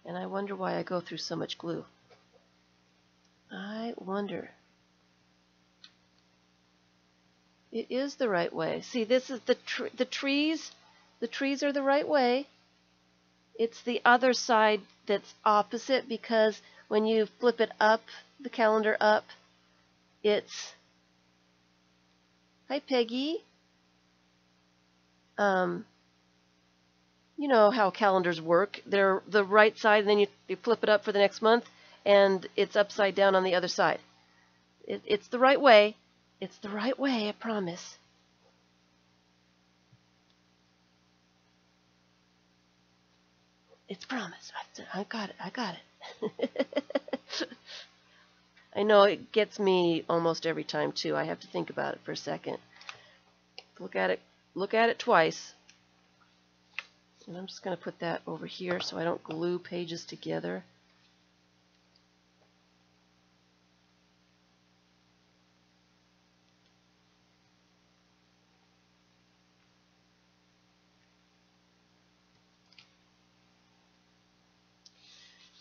And I wonder why I go through so much glue. I wonder. It is the right way. See, this is the trees. The trees are the right way. It's the other side that's opposite, because when you flip it up, the calendar up, it's... Hi, Peggy. You know how calendars work. They're the right side, and then you flip it up for the next month, and it's upside down on the other side. It's the right way. It's the right way, I promise. It's promise. I got it. I got it. I know it gets me almost every time, too. I have to think about it for a second. Look at it twice. And I'm just going to put that over here so I don't glue pages together.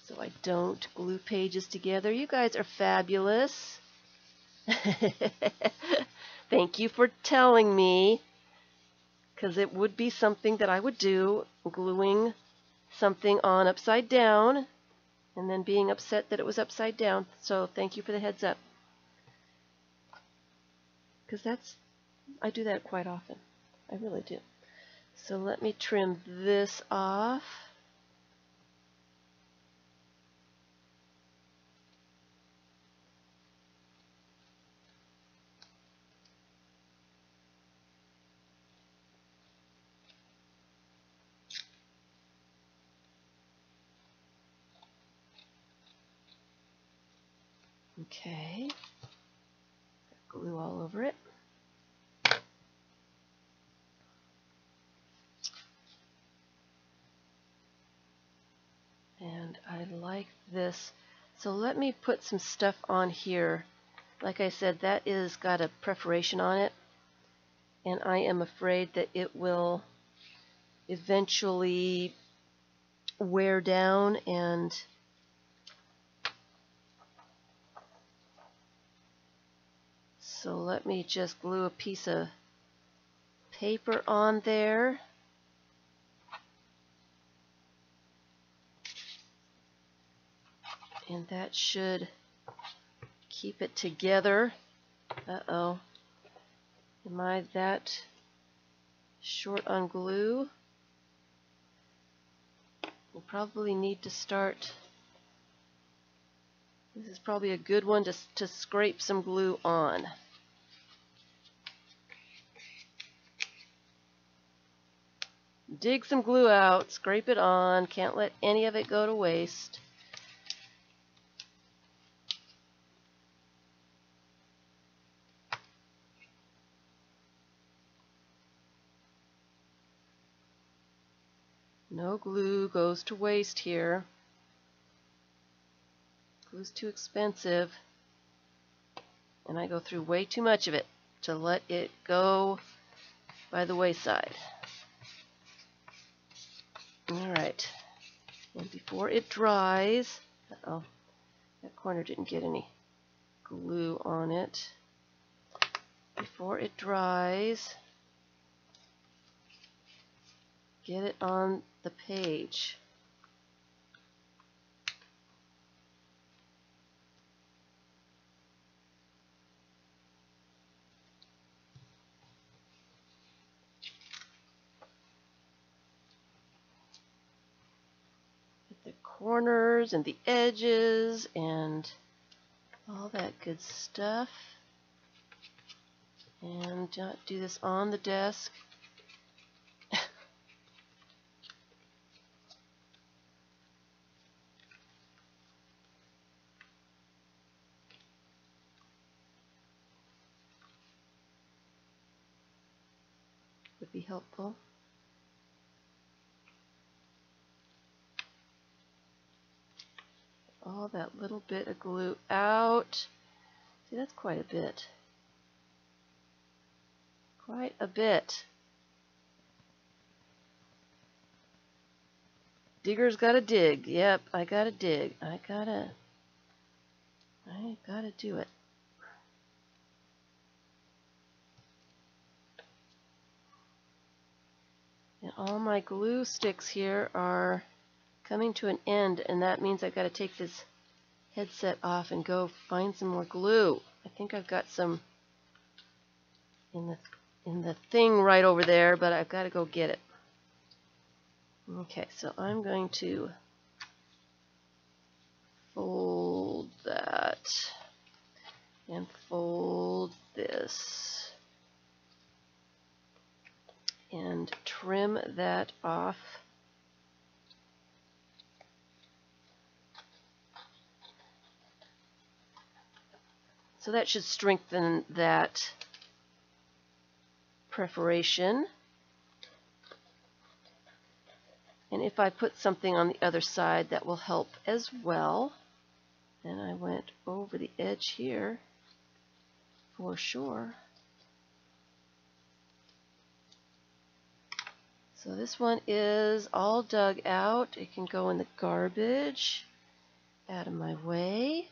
So I don't glue pages together. You guys are fabulous. Thank you for telling me, because it would be something that I would do, gluing something on upside down and then being upset that it was upside down. So thank you for the heads up, because I do that quite often. I really do. So let me trim this off. Okay, glue all over it. And I like this. So let me put some stuff on here. Like I said, that is got a perforation on it, and I am afraid that it will eventually wear down, and so let me just glue a piece of paper on there. And that should keep it together. Uh-oh. Am I that short on glue? We'll probably need to start. This is probably a good one to scrape some glue on. Dig some glue out, scrape it on, can't let any of it go to waste. No glue goes to waste here. Glue's too expensive, and I go through way too much of it to let it go by the wayside. Alright, and before it dries, uh-oh, that corner didn't get any glue on it. Before it dries, get it on the page. Get the corners and the edges and all that good stuff. And do this on the desk. Would be helpful. All that little bit of glue out. See, that's quite a bit. Quite a bit. Digger's gotta dig. Yep, I gotta dig. I gotta do it. And all my glue sticks here are coming to an end, and that means I've got to take this headset off and go find some more glue. I think I've got some in the thing right over there, but I've got to go get it. Okay, so I'm going to fold that and fold this and trim that off. So that should strengthen that perforation. And if I put something on the other side, that will help as well. And I went over the edge here for sure. So this one is all dug out. It can go in the garbage. Out of my way.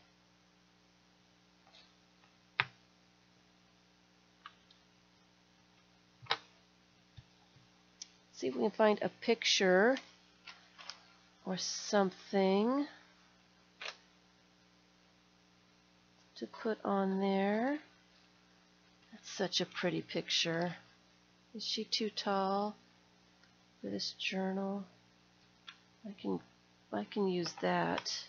See if we can find a picture or something to put on there. That's such a pretty picture. Is she too tall for this journal? I can use that.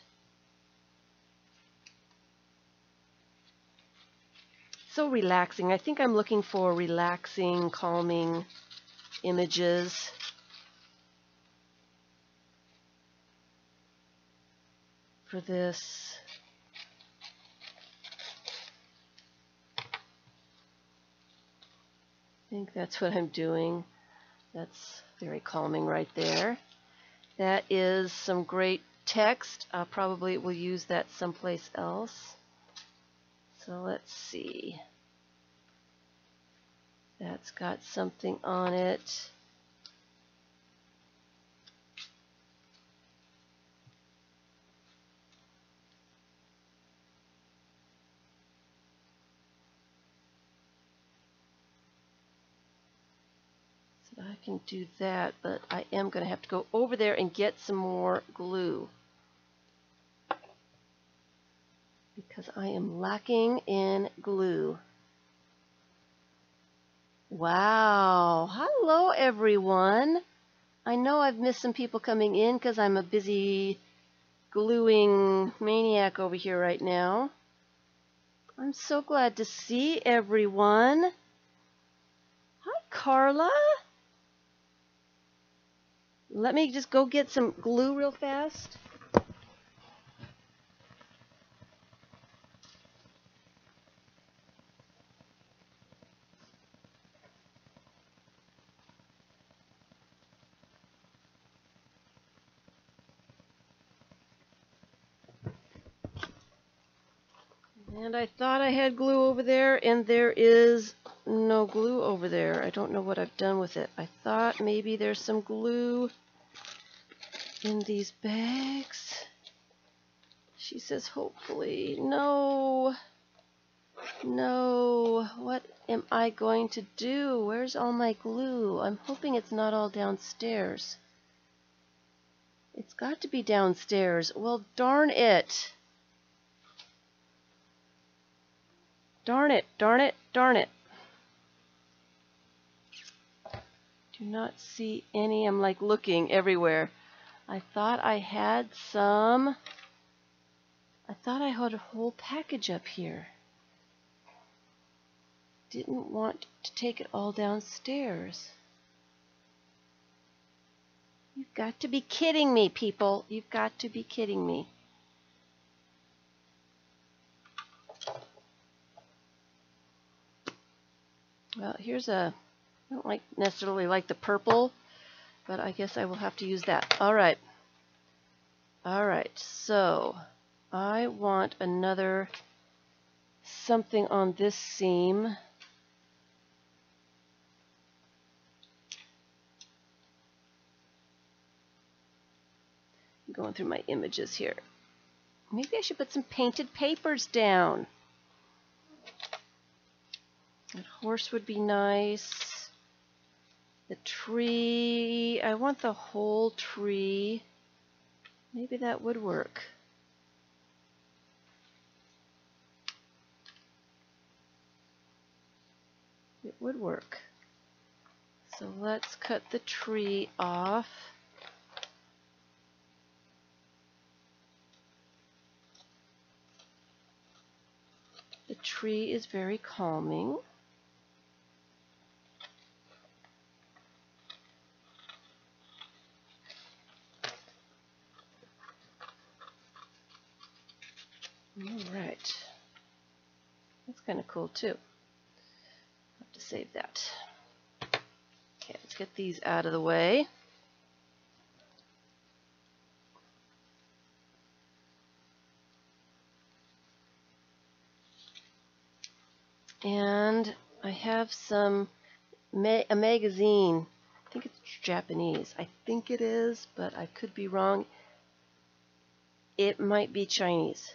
So relaxing. I think I'm looking for relaxing, calming images. For this. I think that's what I'm doing. That's very calming right there. That is some great text. Probably will use that someplace else. So let's see. That's got something on it. So I can do that, but I am going to have to go over there and get some more glue. Because I am lacking in glue. Wow. Hello, everyone. I know I've missed some people coming in because I'm a busy gluing maniac over here right now. I'm so glad to see everyone. Hi, Carla. Let me just go get some glue real fast. And I thought I had glue over there, and there is no glue over there. I don't know what I've done with it. I thought maybe there's some glue in these bags. She says, hopefully. No. No. What am I going to do? Where's all my glue? I'm hoping it's not all downstairs. It's got to be downstairs. Well, darn it. Darn it, darn it, darn it. Do not see any. I'm like looking everywhere. I thought I had some. I thought I had a whole package up here. Didn't want to take it all downstairs. You've got to be kidding me, people. You've got to be kidding me. Well, here's a, I don't necessarily like the purple, but I guess I will have to use that. All right. All right, so I want another something on this seam. I'm going through my images here. Maybe I should put some painted papers down. That horse would be nice. The tree, I want the whole tree. Maybe that would work. It would work. So let's cut the tree off. The tree is very calming. All right. That's kind of cool too. I'll have to save that. Okay, let's get these out of the way. And I have some a magazine. I think it's Japanese. I think it is, but I could be wrong. It might be Chinese.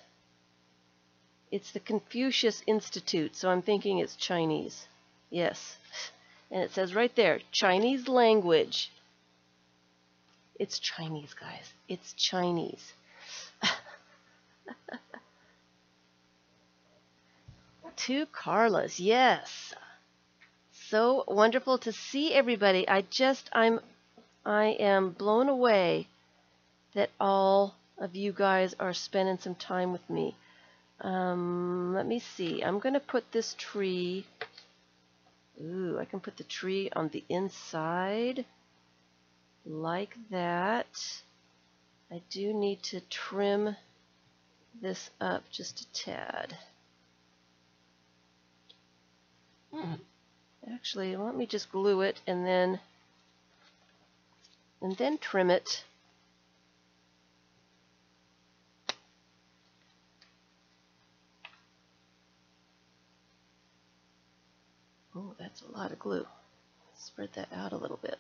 It's the Confucius Institute, so I'm thinking it's Chinese. Yes. And it says right there, Chinese language. It's Chinese, guys. It's Chinese. To Carla's, yes. So wonderful to see everybody. I am blown away that all of you guys are spending some time with me. Let me see. I'm going to put this tree. Ooh, I can put the tree on the inside like that. I do need to trim this up just a tad. Actually, let me just glue it and then trim it. Oh, that's a lot of glue. Spread that out a little bit.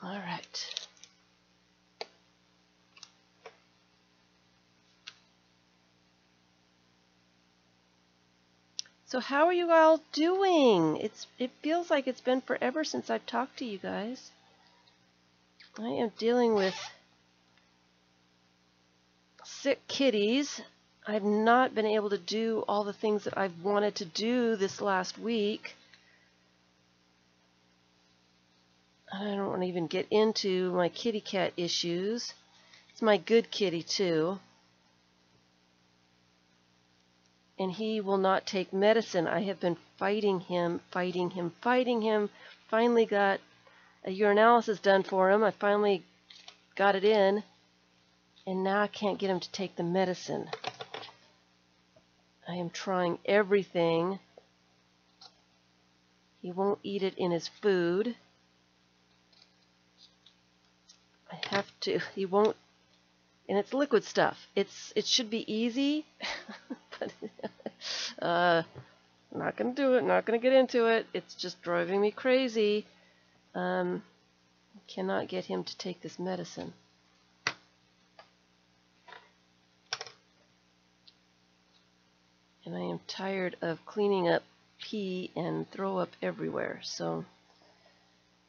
All right. So how are you all doing? It feels like it's been forever since I've talked to you guys. I am dealing with sick kitties. I've not been able to do all the things that I've wanted to do this last week. I don't want to even get into my kitty cat issues. It's my good kitty too. And he will not take medicine. I have been fighting him. Finally got a urinalysis done for him. I finally got it in. And now I can't get him to take the medicine. I am trying everything. He won't eat it in his food. I have to. He won't. And it's liquid stuff. It should be easy, but I'm not gonna do it. Not gonna get into it. It's just driving me crazy. Cannot get him to take this medicine. And I am tired of cleaning up pee and throw up everywhere. So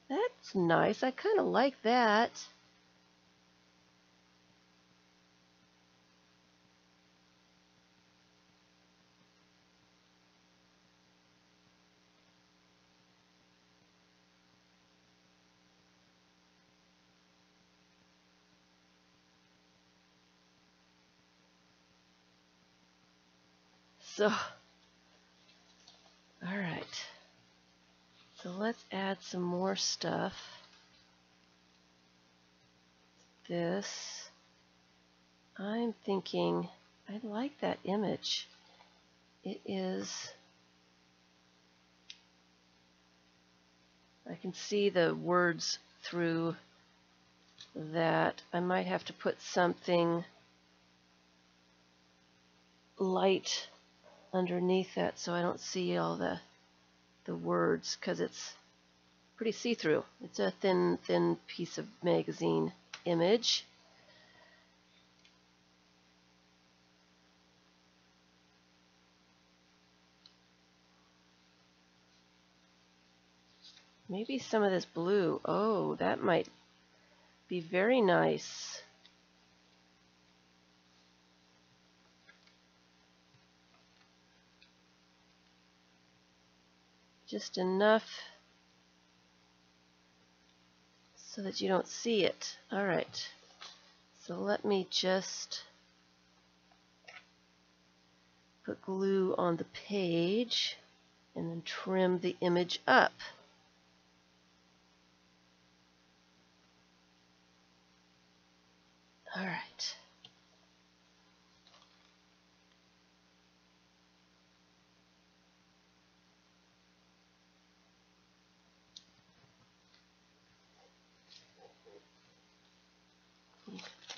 that's nice. I kind of like that. So, all right. So let's add some more stuff. This. I'm thinking, I like that image. It is, I can see the words through that. I might have to put something light underneath that so I don't see all the words, because it's pretty see-through. It's a thin piece of magazine image. Maybe some of this blue. Oh, that might be very nice. Just enough so that you don't see it. All right. So let me just put glue on the page and then trim the image up. All right.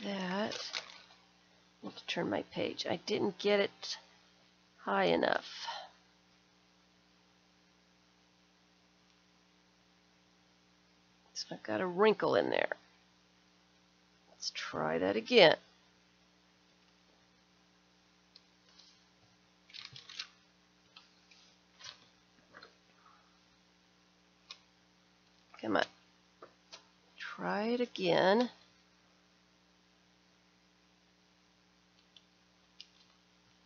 That. I need to turn my page. I didn't get it high enough. So I've got a wrinkle in there. Let's try that again. Come on. Try it again.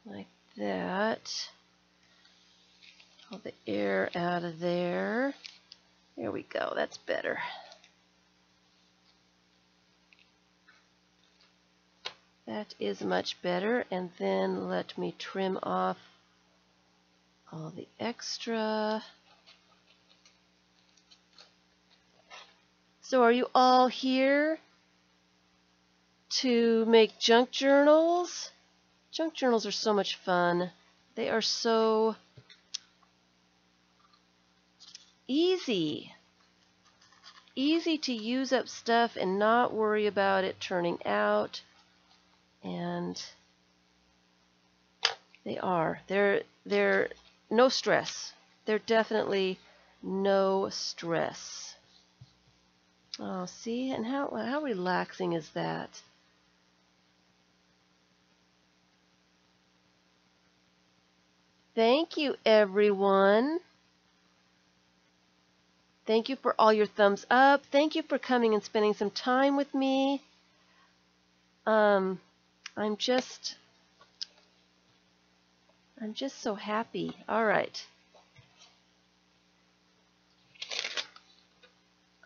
Like that. All the air out of there. There we go. That's better. That is much better. And then let me trim off all the extra. So are you all here to make junk journals? Junk journals are so much fun. They are so easy. Easy to use up stuff and not worry about it turning out. And they're no stress. They're definitely no stress. Oh, see, and how relaxing is that? Thank you, everyone. Thank you for all your thumbs up. Thank you for coming and spending some time with me. I'm just so happy. All right.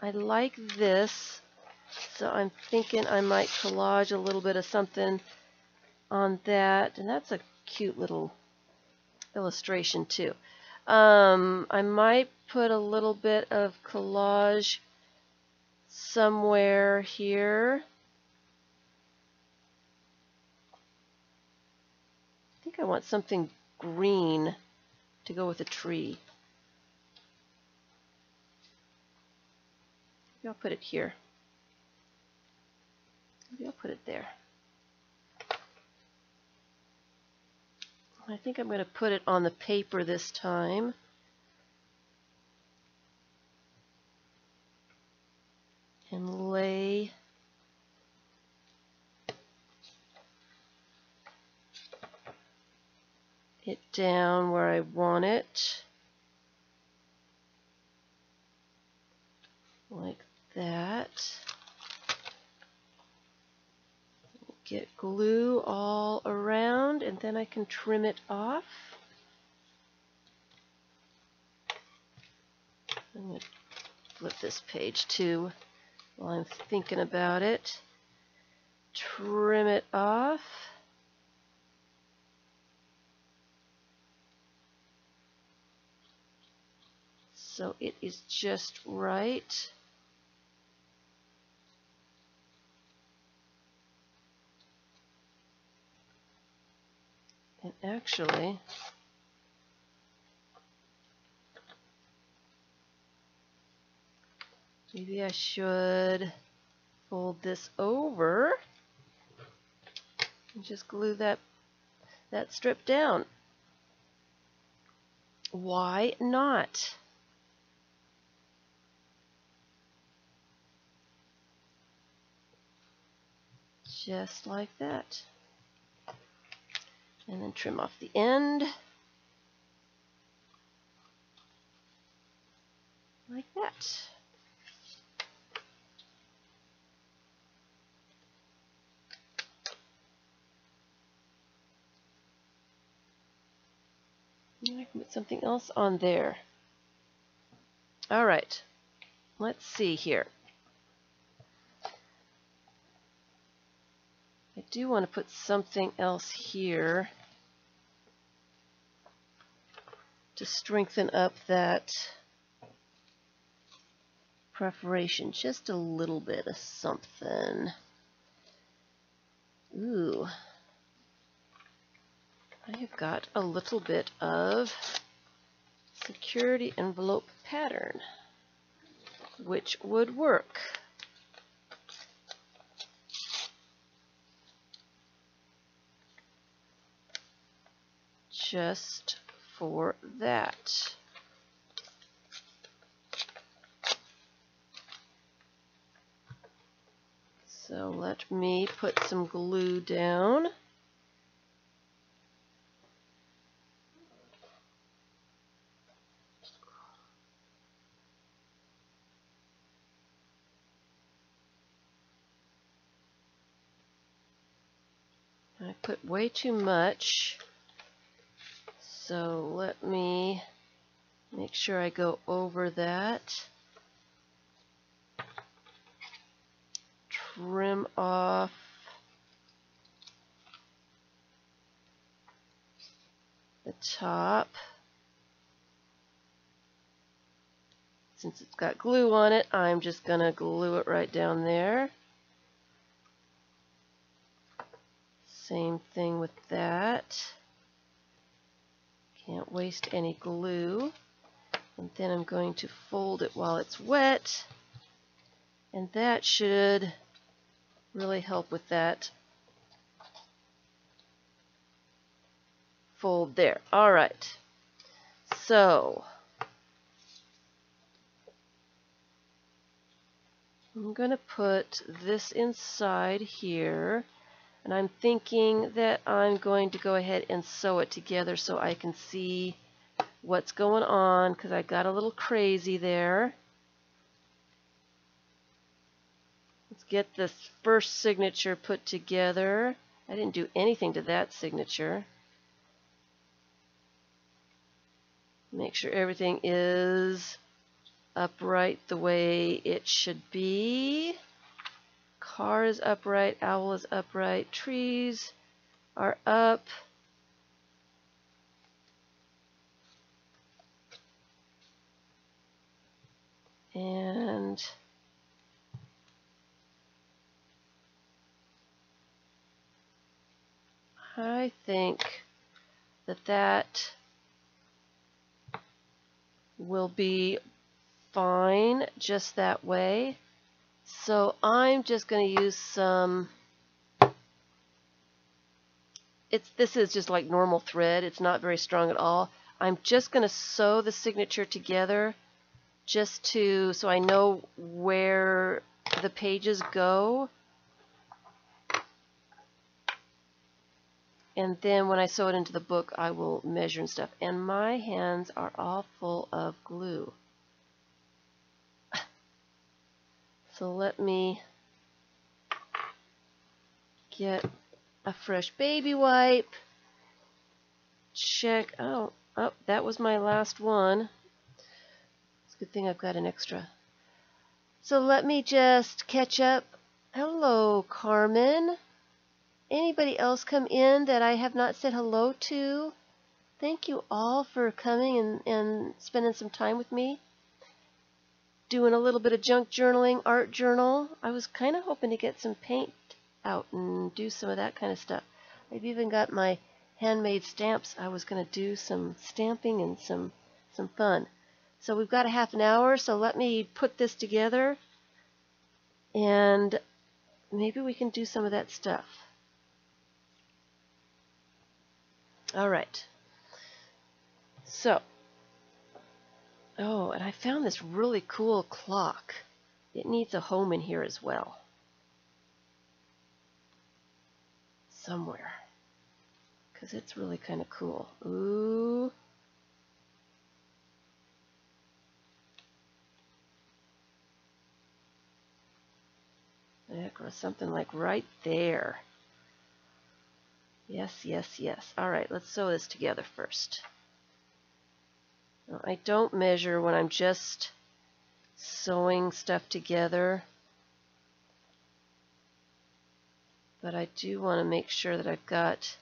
I like this, so I'm thinking I might collage a little bit of something on that, and that's a cute little illustration too. I might put a little bit of collage somewhere here. I think I want something green to go with the tree. Maybe I'll put it here. Maybe I'll put it there. I think I'm going to put it on the paper this time. And lay it down where I want it. Like that. Get glue all around, and then I can trim it off. I'm going to flip this page too while I'm thinking about it. Trim it off. So it is just right. And actually, maybe I should fold this over and just glue that strip down. Why not? Just like that. And then trim off the end. Like that. And I can put something else on there. All right. Let's see here. I do want to put something else here to strengthen up that perforation, just a little bit of something. Ooh, I have got a little bit of security envelope pattern, which would work. Just for that. So let me put some glue down. I put way too much, so let me make sure I go over that. Trim off the top. Since it's got glue on it, I'm just going to glue it right down there. Same thing with that. Can't waste any glue. And then I'm going to fold it while it's wet. And that should really help with that fold there. All right. So I'm going to put this inside here. And I'm thinking that I'm going to go ahead and sew it together so I can see what's going on, because I got a little crazy there. Let's get this first signature put together. I didn't do anything to that signature. Make sure everything is upright the way it should be. Car is upright, owl is upright, trees are up. And I think that will be fine just that way. So I'm just going to use some, this is just like normal thread. It's not very strong at all. I'm just going to sew the signature together just so I know where the pages go. And then when I sew it into the book, I will measure and stuff. And my hands are all full of glue. So let me get a fresh baby wipe. Check. Oh, that was my last one. It's a good thing I've got an extra. So let me just catch up. Hello, Carmen. Anybody else come in that I have not said hello to? Thank you all for coming and spending some time with me. Doing a little bit of junk journaling, art journal. I was kind of hoping to get some paint out and do some of that kind of stuff. I've even got my handmade stamps. I was going to do some stamping and some fun. So we've got a half an hour, so let me put this together and maybe we can do some of that stuff. All right. So, oh, and I found this really cool clock. It needs a home in here as well. Somewhere. Because it's really kind of cool. Ooh. That goes something like right there. Yes, yes, yes. All right, let's sew this together first. Now, I don't measure when I'm just sewing stuff together, but I do want to make sure that I've got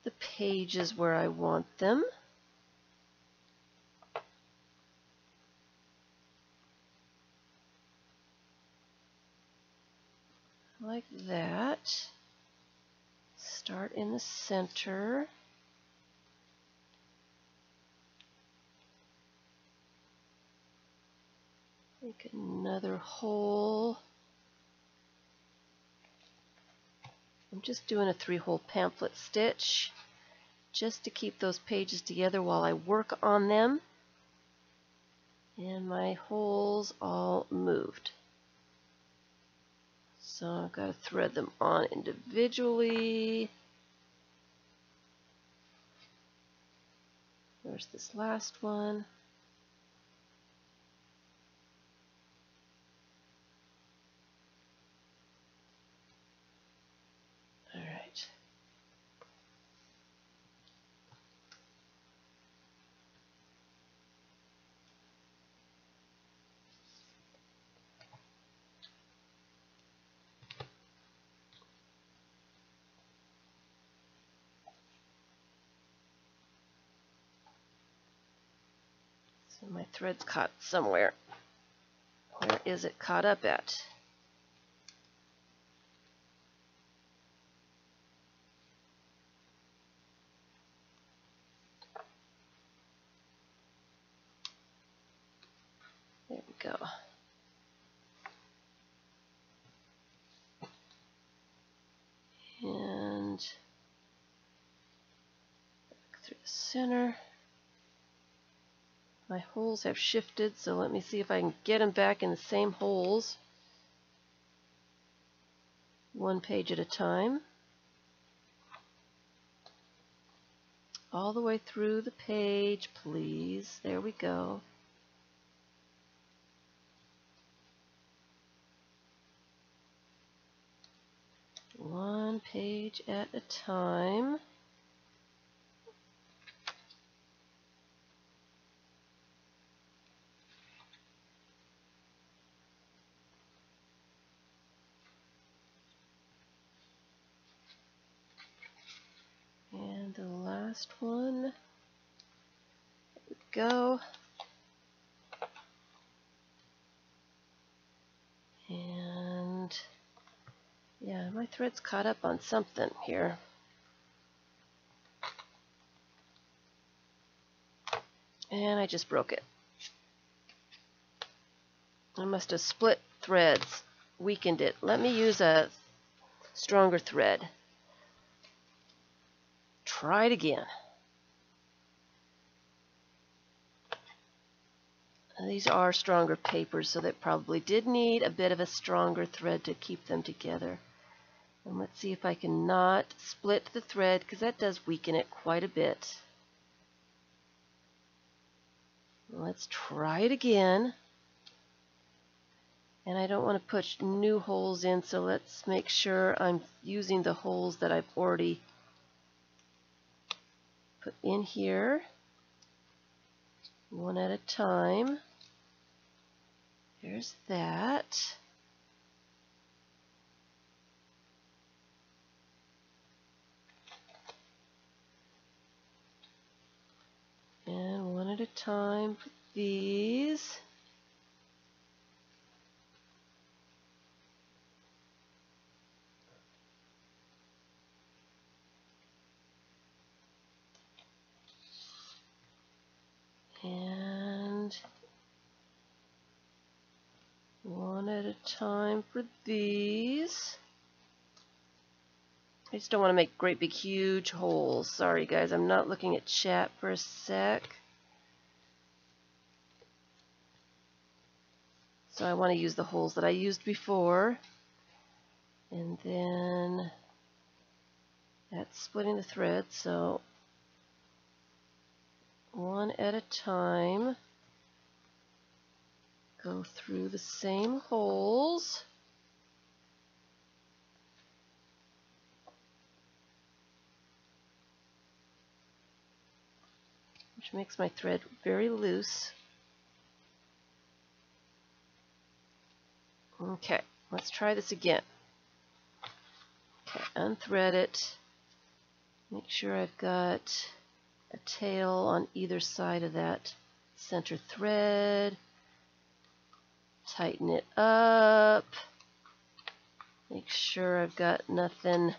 the pages where I want them. Like that. Start in the center. Make another hole. I'm just doing a 3-hole pamphlet stitch just to keep those pages together while I work on them. And my holes all moved. So I've got to thread them on individually. There's this last one. All right. So my thread's caught somewhere. Where is it caught up at? There we go. And back through the center. My holes have shifted, so let me see if I can get them back in the same holes. One page at a time. All the way through the page, please. There we go. One page at a time. And the last one. There we go. And yeah, my thread's caught up on something here. And I just broke it. I must have split threads, weakened it. Let me use a stronger thread. Try it again. These are stronger papers, so they probably did need a bit of a stronger thread to keep them together. And let's see if I can not split the thread, because that does weaken it quite a bit. Let's try it again. And I don't want to put new holes in, so let's make sure I'm using the holes that I've already put in here, one at a time. There's that. And one at a time for these. And one at a time for these. I just don't want to make great big huge holes. Sorry guys, I'm not looking at chat for a sec. So I want to use the holes that I used before. And then that's splitting the thread, so one at a time. Go through the same holes. Which makes my thread very loose. Okay, let's try this again. Okay, unthread it. Make sure I've got a tail on either side of that center thread. Tighten it up. Make sure I've got nothing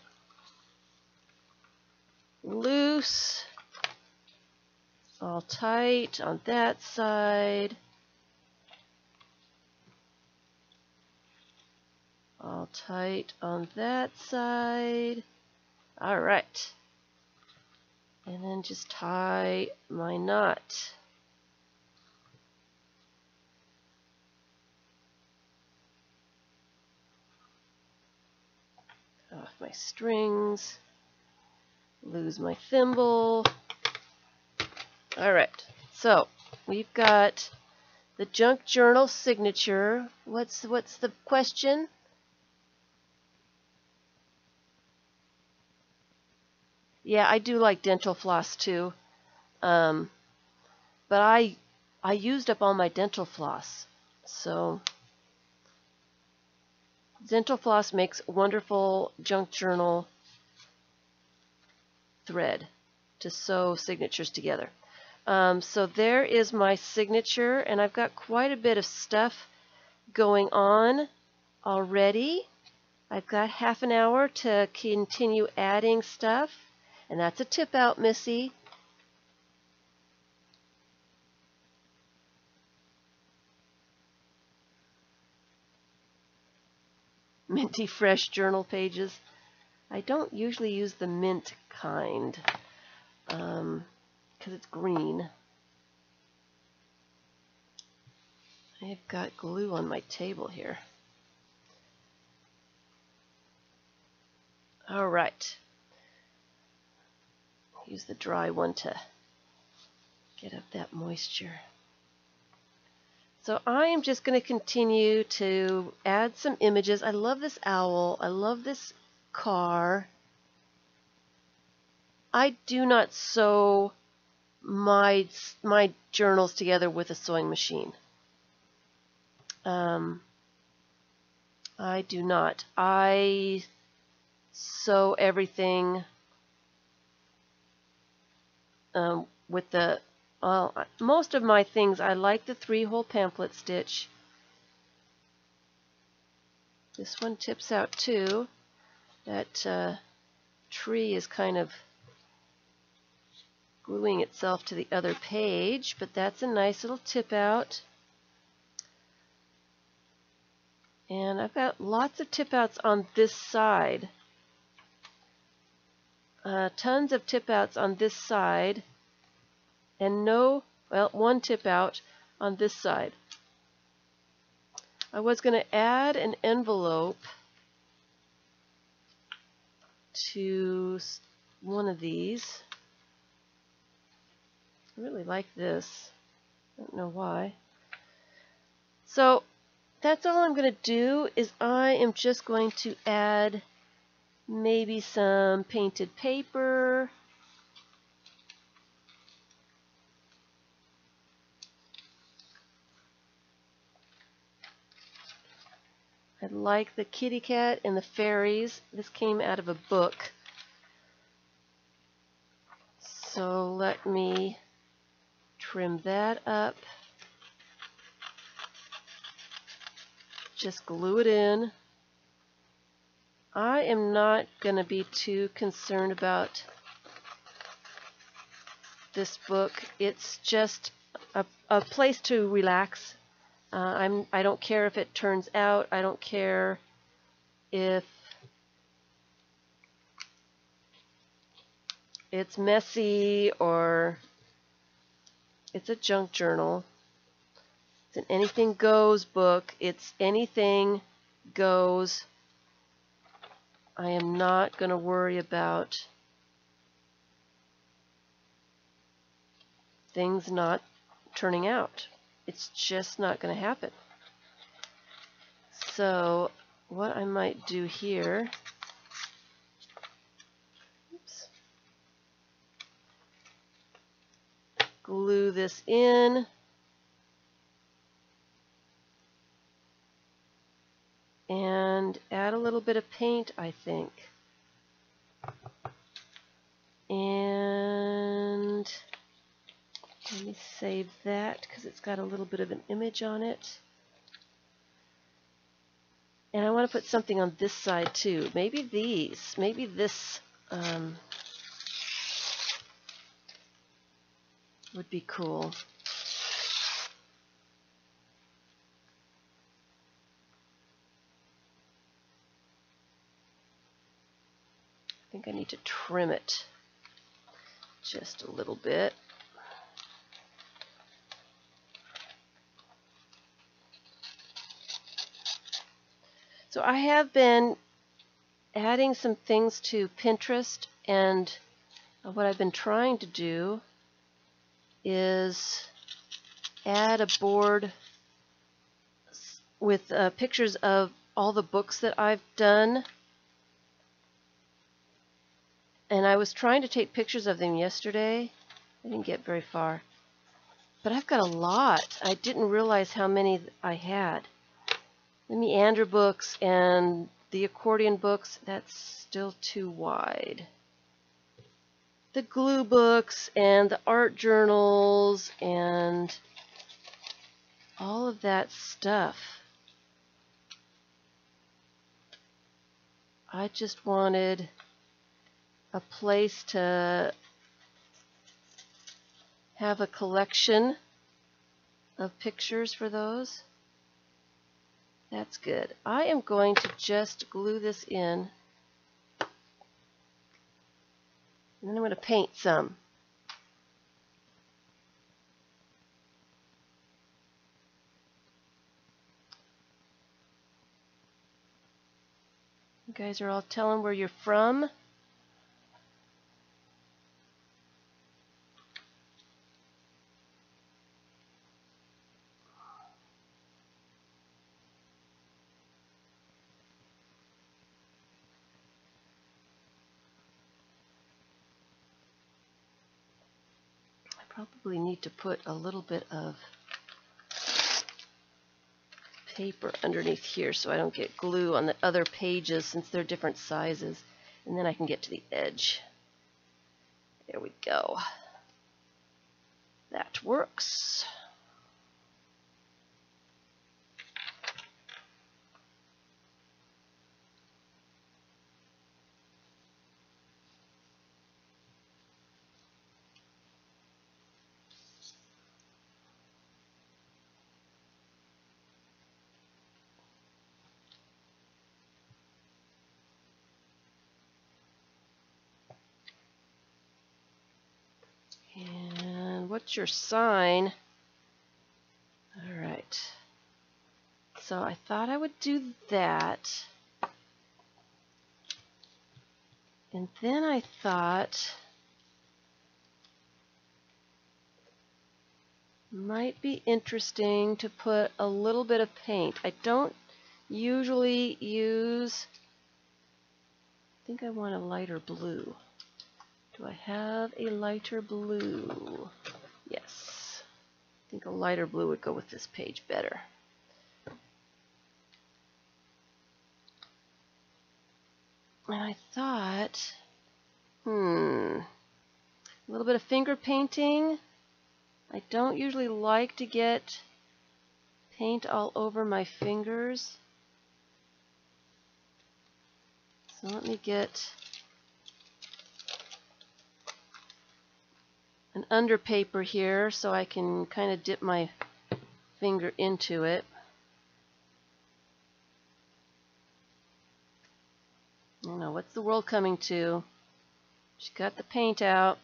loose. All tight on that side. All tight on that side. All right. And then just tie my knot. Off my strings. Lose my thimble. All right. So we've got the junk journal signature. What's the question? Yeah, I do like dental floss too, but I used up all my dental floss. So dental floss makes wonderful junk journal thread to sew signatures together. So there is my signature, and I've got quite a bit of stuff going on already. I've got half an hour to continue adding stuff. And that's a tip out, Missy. Minty fresh journal pages. I don't usually use the mint kind because it's green. I've got glue on my table here. All right. Use the dry one to get up that moisture. So I am just going to continue to add some images. I love this owl. I love this car. I do not sew my journals together with a sewing machine. I do not. I sew everything with the, most of my things, I like the 3-hole pamphlet stitch. This one tips out too. That tree is kind of gluing itself to the other page, but that's a nice little tip out. And I've got lots of tip outs on this side. Tons of tip outs on this side, and one tip out on this side. I was going to add an envelope to one of these. I really like this. I don't know why. So that's all I'm going to do, is I am just going to add maybe some painted paper. I like the kitty cat and the fairies. This came out of a book. So let me trim that up. Just glue it in. I am not going to be too concerned about this book. It's just a place to relax. I don't care if it turns out. I don't care if it's messy or it's a junk journal. It's an anything goes book. It's anything goes. I am not going to worry about things not turning out. It's just not going to happen. So what I might do here, glue this in, and add a little bit of paint, I think. And let me save that because it's got a little bit of an image on it. And I want to put something on this side too. Maybe these. Maybe this would be cool. I think I need to trim it just a little bit. So I have been adding some things to Pinterest, and what I've been trying to do is add a board with pictures of all the books that I've done. And I was trying to take pictures of them yesterday. I didn't get very far. But I've got a lot. I didn't realize how many I had. The Meander books and the accordion books, that's still too wide. The glue books and the art journals and all of that stuff. I just wanted a place to have a collection of pictures for those. That's good. I am going to just glue this in, and then I'm going to paint some. You guys are all telling where you're from. Probably need to put a little bit of paper underneath here so I don't get glue on the other pages since they're different sizes, and then I can get to the edge. There we go. That works. what's your sign? All right. So I thought I would do that. And then I thought might be interesting to put a little bit of paint. I don't usually use, I think I want a lighter blue. Do I have a lighter blue? Yes. I think a lighter blue would go with this page better. And I thought, a little bit of finger painting. I don't usually like to get paint all over my fingers. So let me get an underpaper here so I can kind of dip my finger into it. I don't know, what's the world coming to? She got the paint out.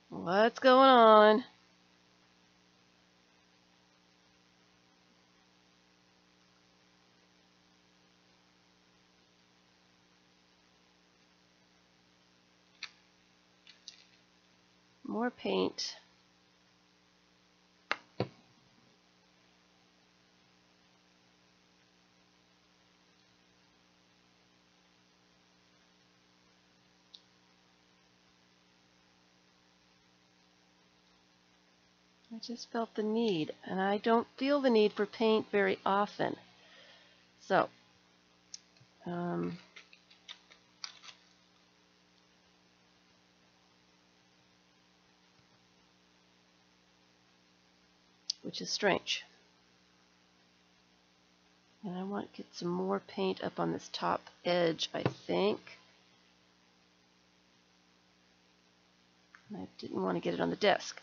What's going on? More paint. I just felt the need, and I don't feel the need for paint very often. So, which is strange. And I want to get some more paint up on this top edge, I think. And I didn't want to get it on the desk,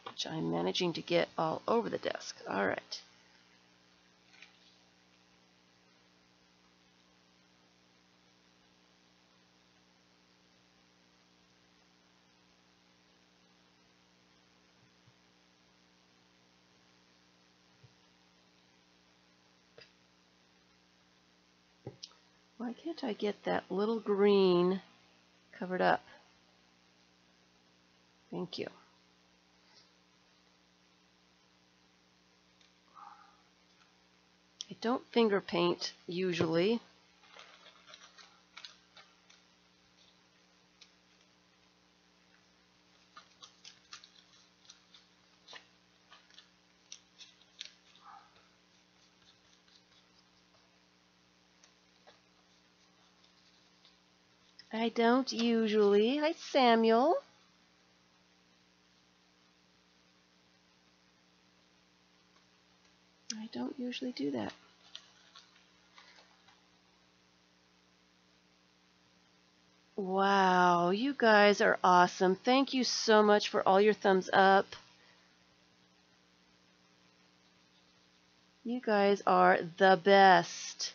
which I'm managing to get all over the desk. All right. Why can't I get that little green covered up? Thank you. I don't finger paint usually. I don't usually. Hi, Samuel. I don't usually do that. Wow, you guys are awesome. Thank you so much for all your thumbs up. You guys are the best.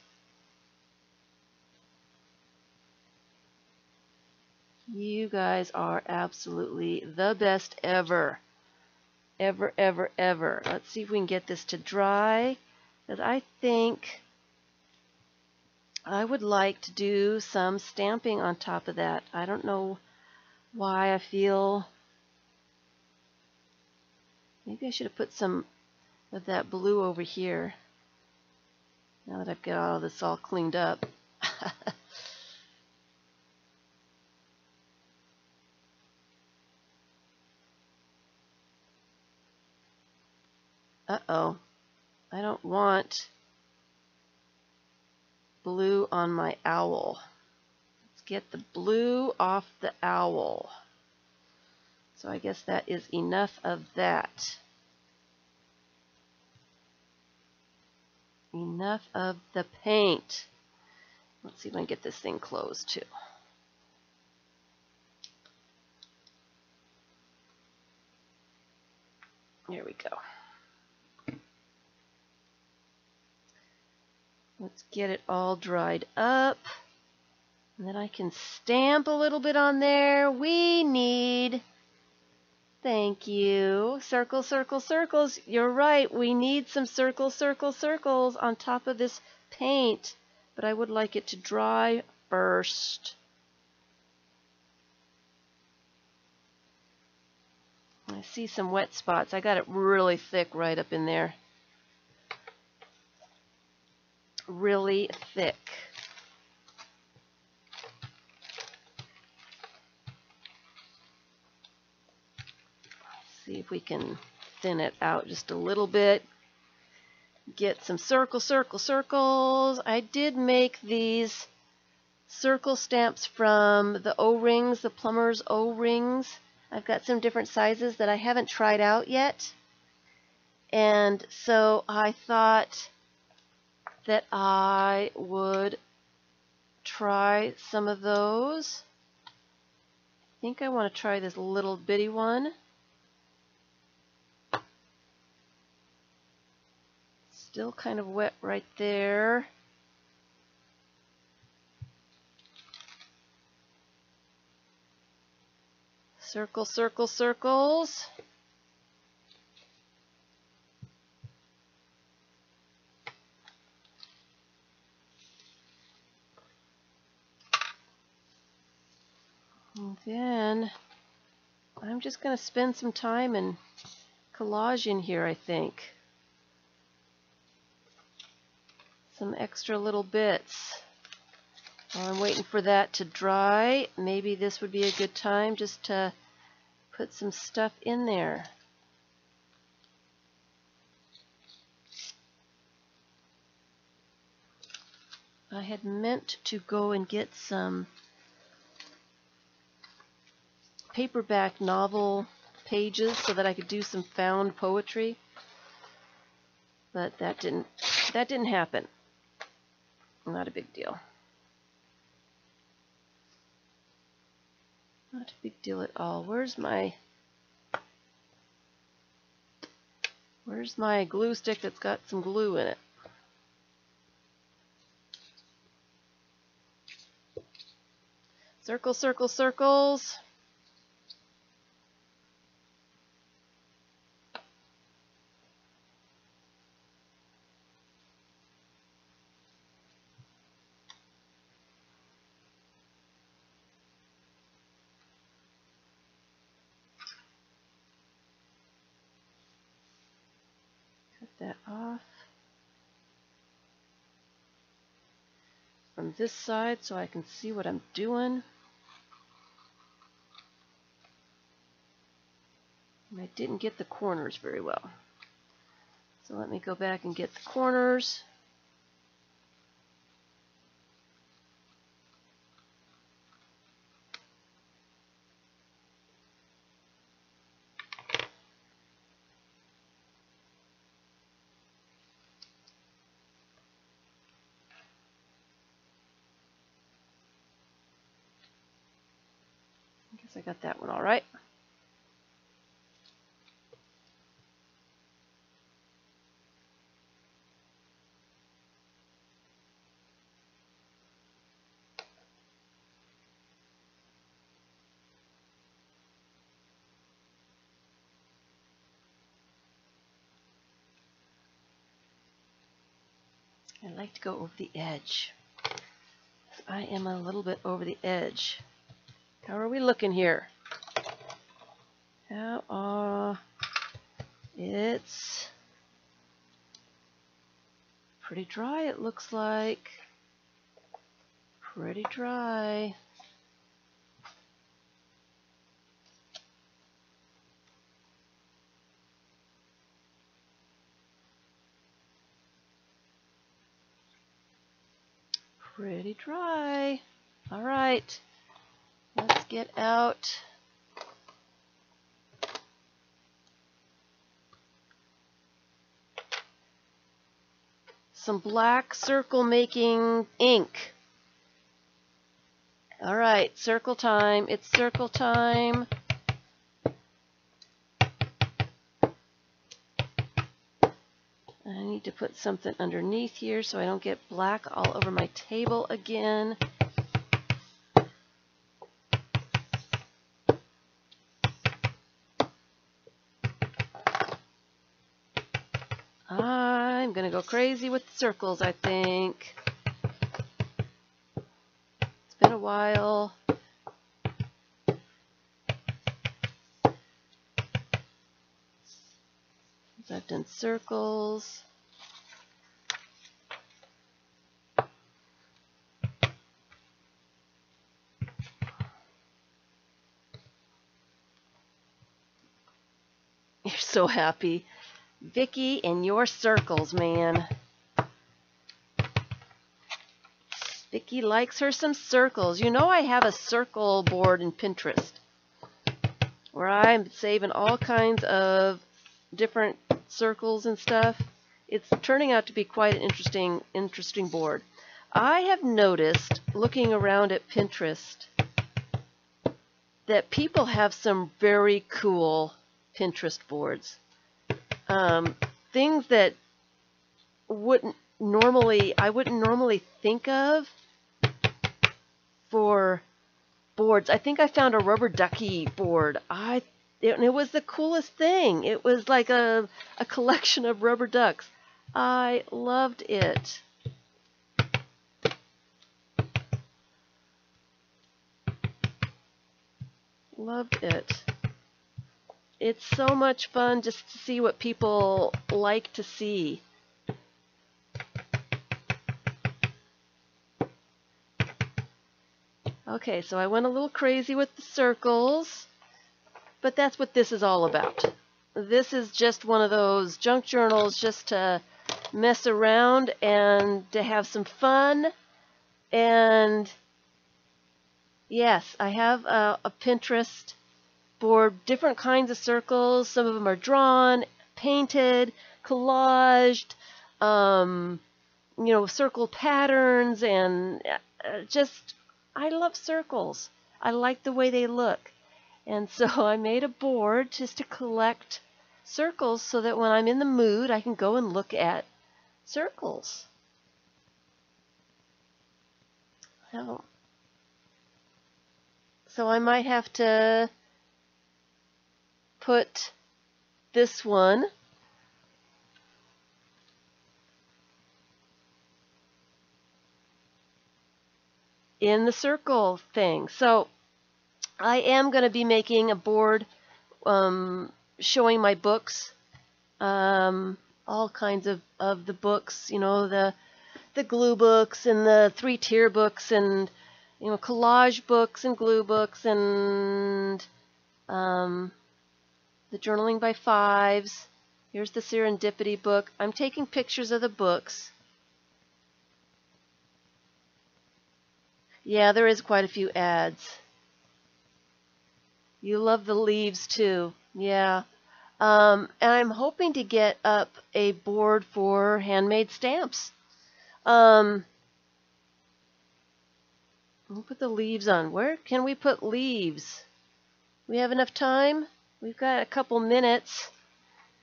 You guys are absolutely the best ever. Ever, ever, ever. Let's see if we can get this to dry, because I think I would like to do some stamping on top of that. I don't know why I feel maybe I should have put some of that blue over here now that I've got all this all cleaned up. Uh-oh. I don't want blue on my owl. Let's get the blue off the owl. So I guess that is enough of that. Enough of the paint. Let's see if I can get this thing closed too. There we go. Let's get it all dried up. And then I can stamp a little bit on there. We need, thank you, circle, circle, circles. You're right, we need some circle, circle, circles on top of this paint. But I would like it to dry first. I see some wet spots. I got it really thick right up in there. Really thick. Let's see if we can thin it out just a little bit. Get some circle, circle, circles. I did make these circle stamps from the O-rings, the plumber's O-rings. I've got some different sizes that I haven't tried out yet. And so I thought that I would try some of those. I think I want to try this little bitty one. Still kind of wet right there. Circle, circle, circles. And then I'm just going to spend some time in collaging here, I think. Some extra little bits. While I'm waiting for that to dry, maybe this would be a good time just to put some stuff in there. I had meant to go and get some paperback novel pages so that I could do some found poetry, but that didn't happen. Not a big deal. Not a big deal at all. Where's my glue stick that's got some glue in it? Circle, circle, circles. That off from this side so I can see what I'm doing. And I didn't get the corners very well. So let me go back and get the corners. I got that one all right. I like to go over the edge. I am a little bit over the edge. How are we looking here? It's pretty dry, it looks like. Pretty dry. Pretty dry. All right. Let's get out some black circle making ink. All right, circle time. It's circle time. I need to put something underneath here so I don't get black all over my table again. I'm going to go crazy with circles, I think. It's been a while. Since I've done circles. You're so happy. Vicky and your circles, man. Vicky likes her some circles. You know I have a circle board in Pinterest where I'm saving all kinds of different circles and stuff. It's turning out to be quite an interesting board. I have noticed, looking around at Pinterest, that people have some very cool Pinterest boards. Things that I wouldn't normally think of for boards. I think I found a rubber ducky board. It was the coolest thing. It was like a collection of rubber ducks. I loved it. Loved it. It's so much fun just to see what people like to see. Okay, so I went a little crazy with the circles, but that's what this is all about. This is just one of those junk journals just to mess around and to have some fun. And yes, I have a Pinterest board, different kinds of circles. Some of them are drawn, painted, collaged, circle patterns, and just, I love circles. I like the way they look. And so I made a board just to collect circles so that when I'm in the mood, I can go and look at circles. So I might have to put this one in the circle thing. So I am going to be making a board showing my books, all kinds of the books, the glue books and the 3-tier books and collage books and glue books and the Journaling by FIBS. Here's the Serendipity book. I'm taking pictures of the books. Yeah, there is quite a few ads. You love the leaves too. Yeah. And I'm hoping to get up a board for handmade stamps. We'll put the leaves on. Where can we put leaves? We have enough time? We've got a couple minutes.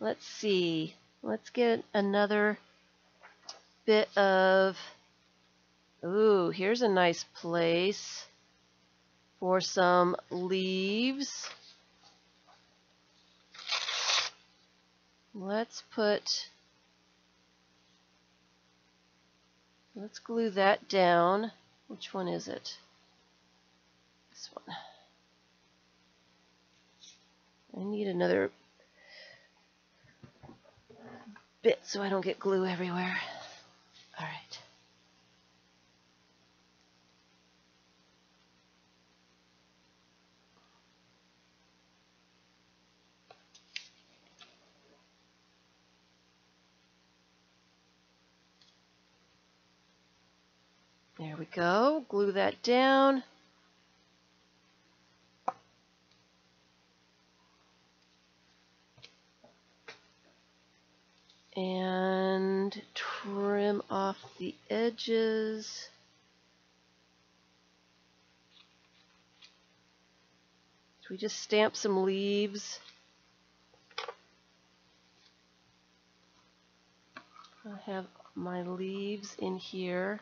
Let's see. Let's get another bit of... Ooh, here's a nice place for some leaves. Let's glue that down. Which one is it? This one. I need another bit so I don't get glue everywhere. All right. There we go. Glue that down. And trim off the edges. So we just stamp some leaves. I have my leaves in here.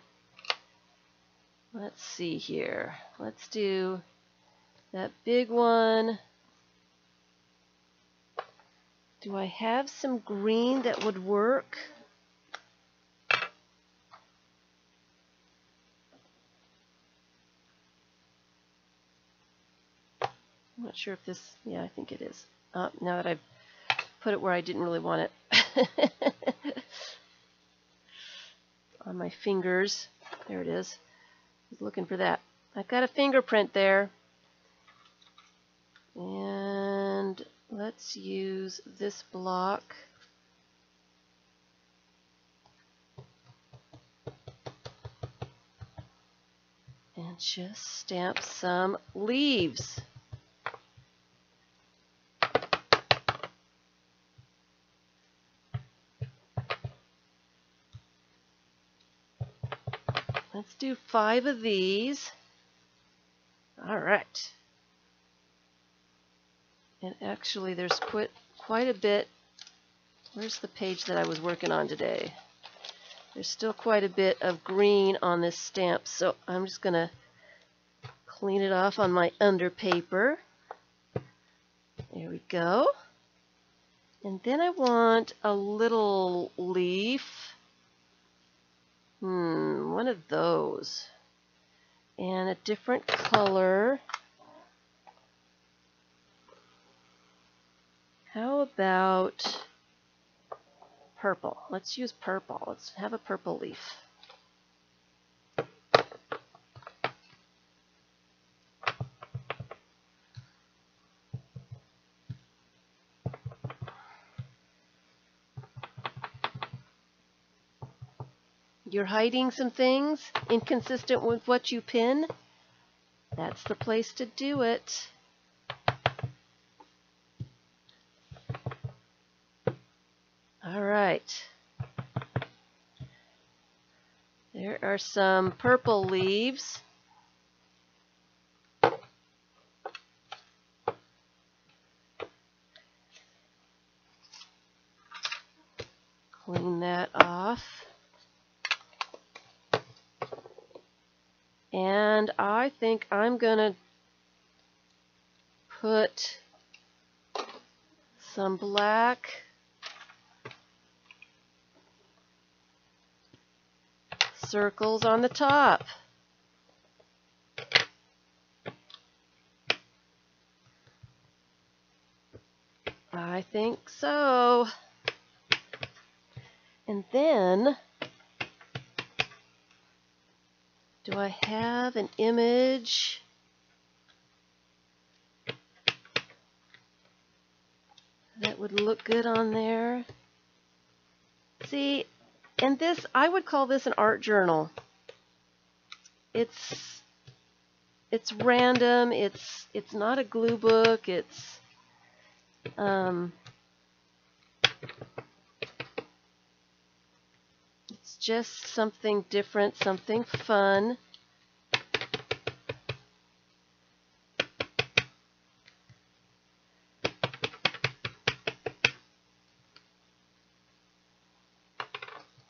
Let's see here. Let's do that big one. Do I have some green that would work? I'm not sure if this, yeah, I think it is. Now that I've put it where I didn't really want it. On my fingers. There it is. I was looking for that. I've got a fingerprint there. And let's use this block. And just stamp some leaves. Let's do 5 of these. All right. And actually there's quite a bit. Where's the page that I was working on today? There's still quite a bit of green on this stamp, so I'm just going to clean it off on my under paper. There we go. And then I want a little leaf. One of those. And a different color. How about purple? Let's use purple. Let's have a purple leaf. You're hiding some things inconsistent with what you pin? That's the place to do it. All right. There are some purple leaves. Clean that off. And I think I'm going to put some black circles on the top. I think so. And then, do I have an image? That would look good on there. See, and this, I would call this an art journal. It's random. It's not a glue book. It's just something different, something fun.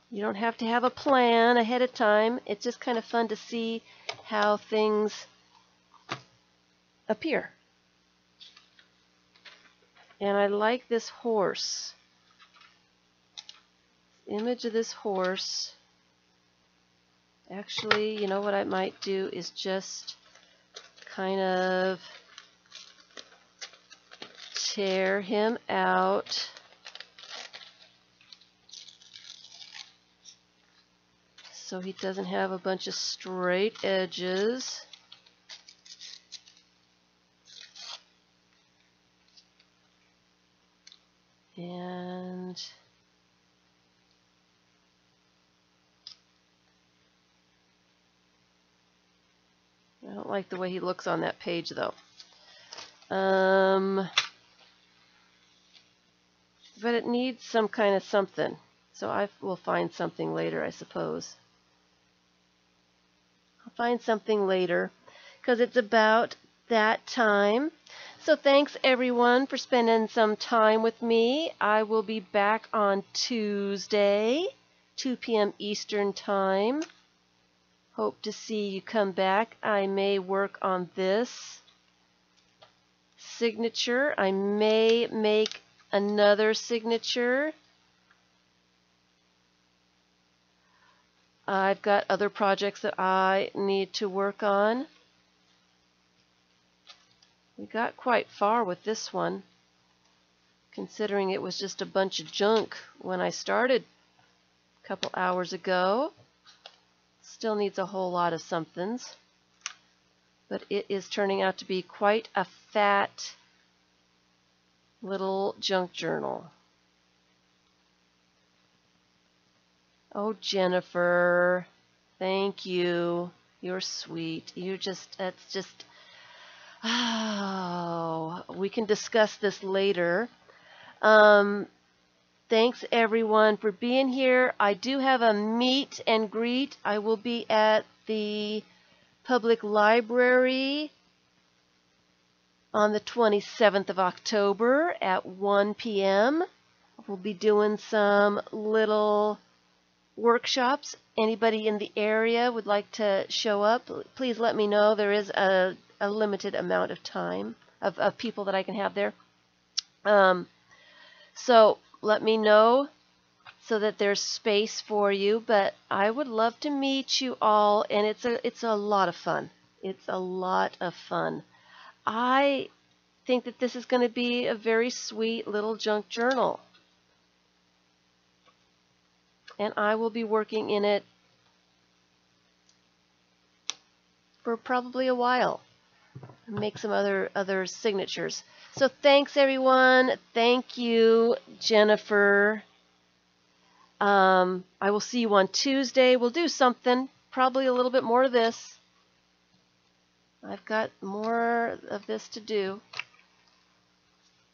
You don't have to have a plan ahead of time. It's just kind of fun to see how things appear. And I like this horse. Image of this horse. Actually, you know what I might do is just kind of tear him out. So he doesn't have a bunch of straight edges. And I don't like the way he looks on that page though. But it needs some kind of something. So I will find something later, I suppose. I'll find something later because it's about that time. So thanks everyone for spending some time with me. I will be back on Tuesday. 2 p.m. Eastern Time. Hope to see you come back. I may work on this signature. I may make another signature. I've got other projects that I need to work on. We got quite far with this one, considering it was just a bunch of junk when I started a couple hours ago. Still needs a whole lot of somethings, but it is turning out to be quite a fat little junk journal. Oh, Jennifer, thank you. You're sweet. That's just, oh, we can discuss this later. Thanks everyone for being here. I do have a meet and greet. I will be at the public library on the 27th of October at 1 p.m. We'll be doing some little workshops. Anybody in the area would like to show up, please let me know. There is a limited amount of time of people that I can have there. So let me know so that there's space for you, but I would love to meet you all, and it's a lot of fun. It's a lot of fun. I think that this is going to be a very sweet little junk journal, and I will be working in it for probably a while. Make some other signatures. So thanks everyone. Thank you, Jennifer. I will see you on Tuesday. We'll do something, probably a little bit more of this. I've got more of this to do,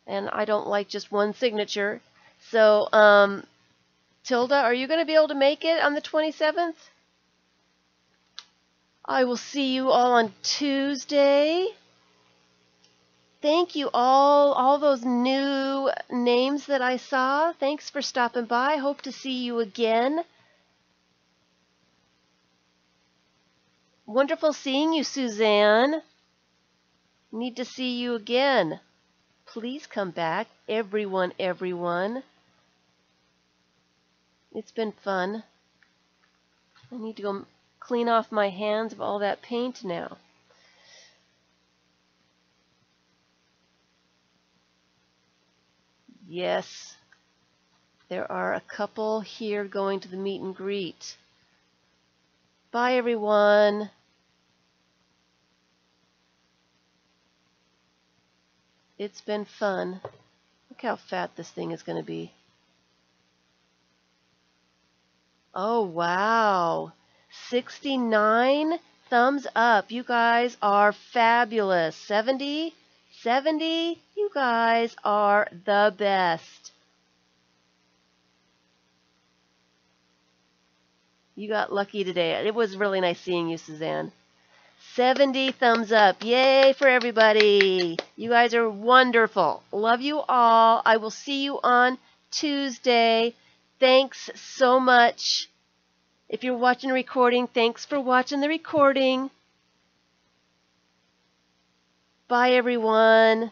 and I don't like just one signature. So Tilda, are you going to be able to make it on the 27th? I will see you all on Tuesday. Thank you all those new names that I saw. Thanks for stopping by. Hope to see you again. Wonderful seeing you, Suzanne. Need to see you again. Please come back, everyone. It's been fun. I need to go clean off my hands of all that paint now. Yes, there are a couple here going to the meet and greet. Bye, everyone. It's been fun. Look how fat this thing is going to be. Oh, wow. 69 thumbs up. You guys are fabulous. 70? 70? You guys are the best. You got lucky today. It was really nice seeing you, Suzanne. 70 thumbs up. Yay for everybody. You guys are wonderful. Love you all. I will see you on Tuesday. Thanks so much. If you're watching the recording, thanks for watching the recording. Bye, everyone.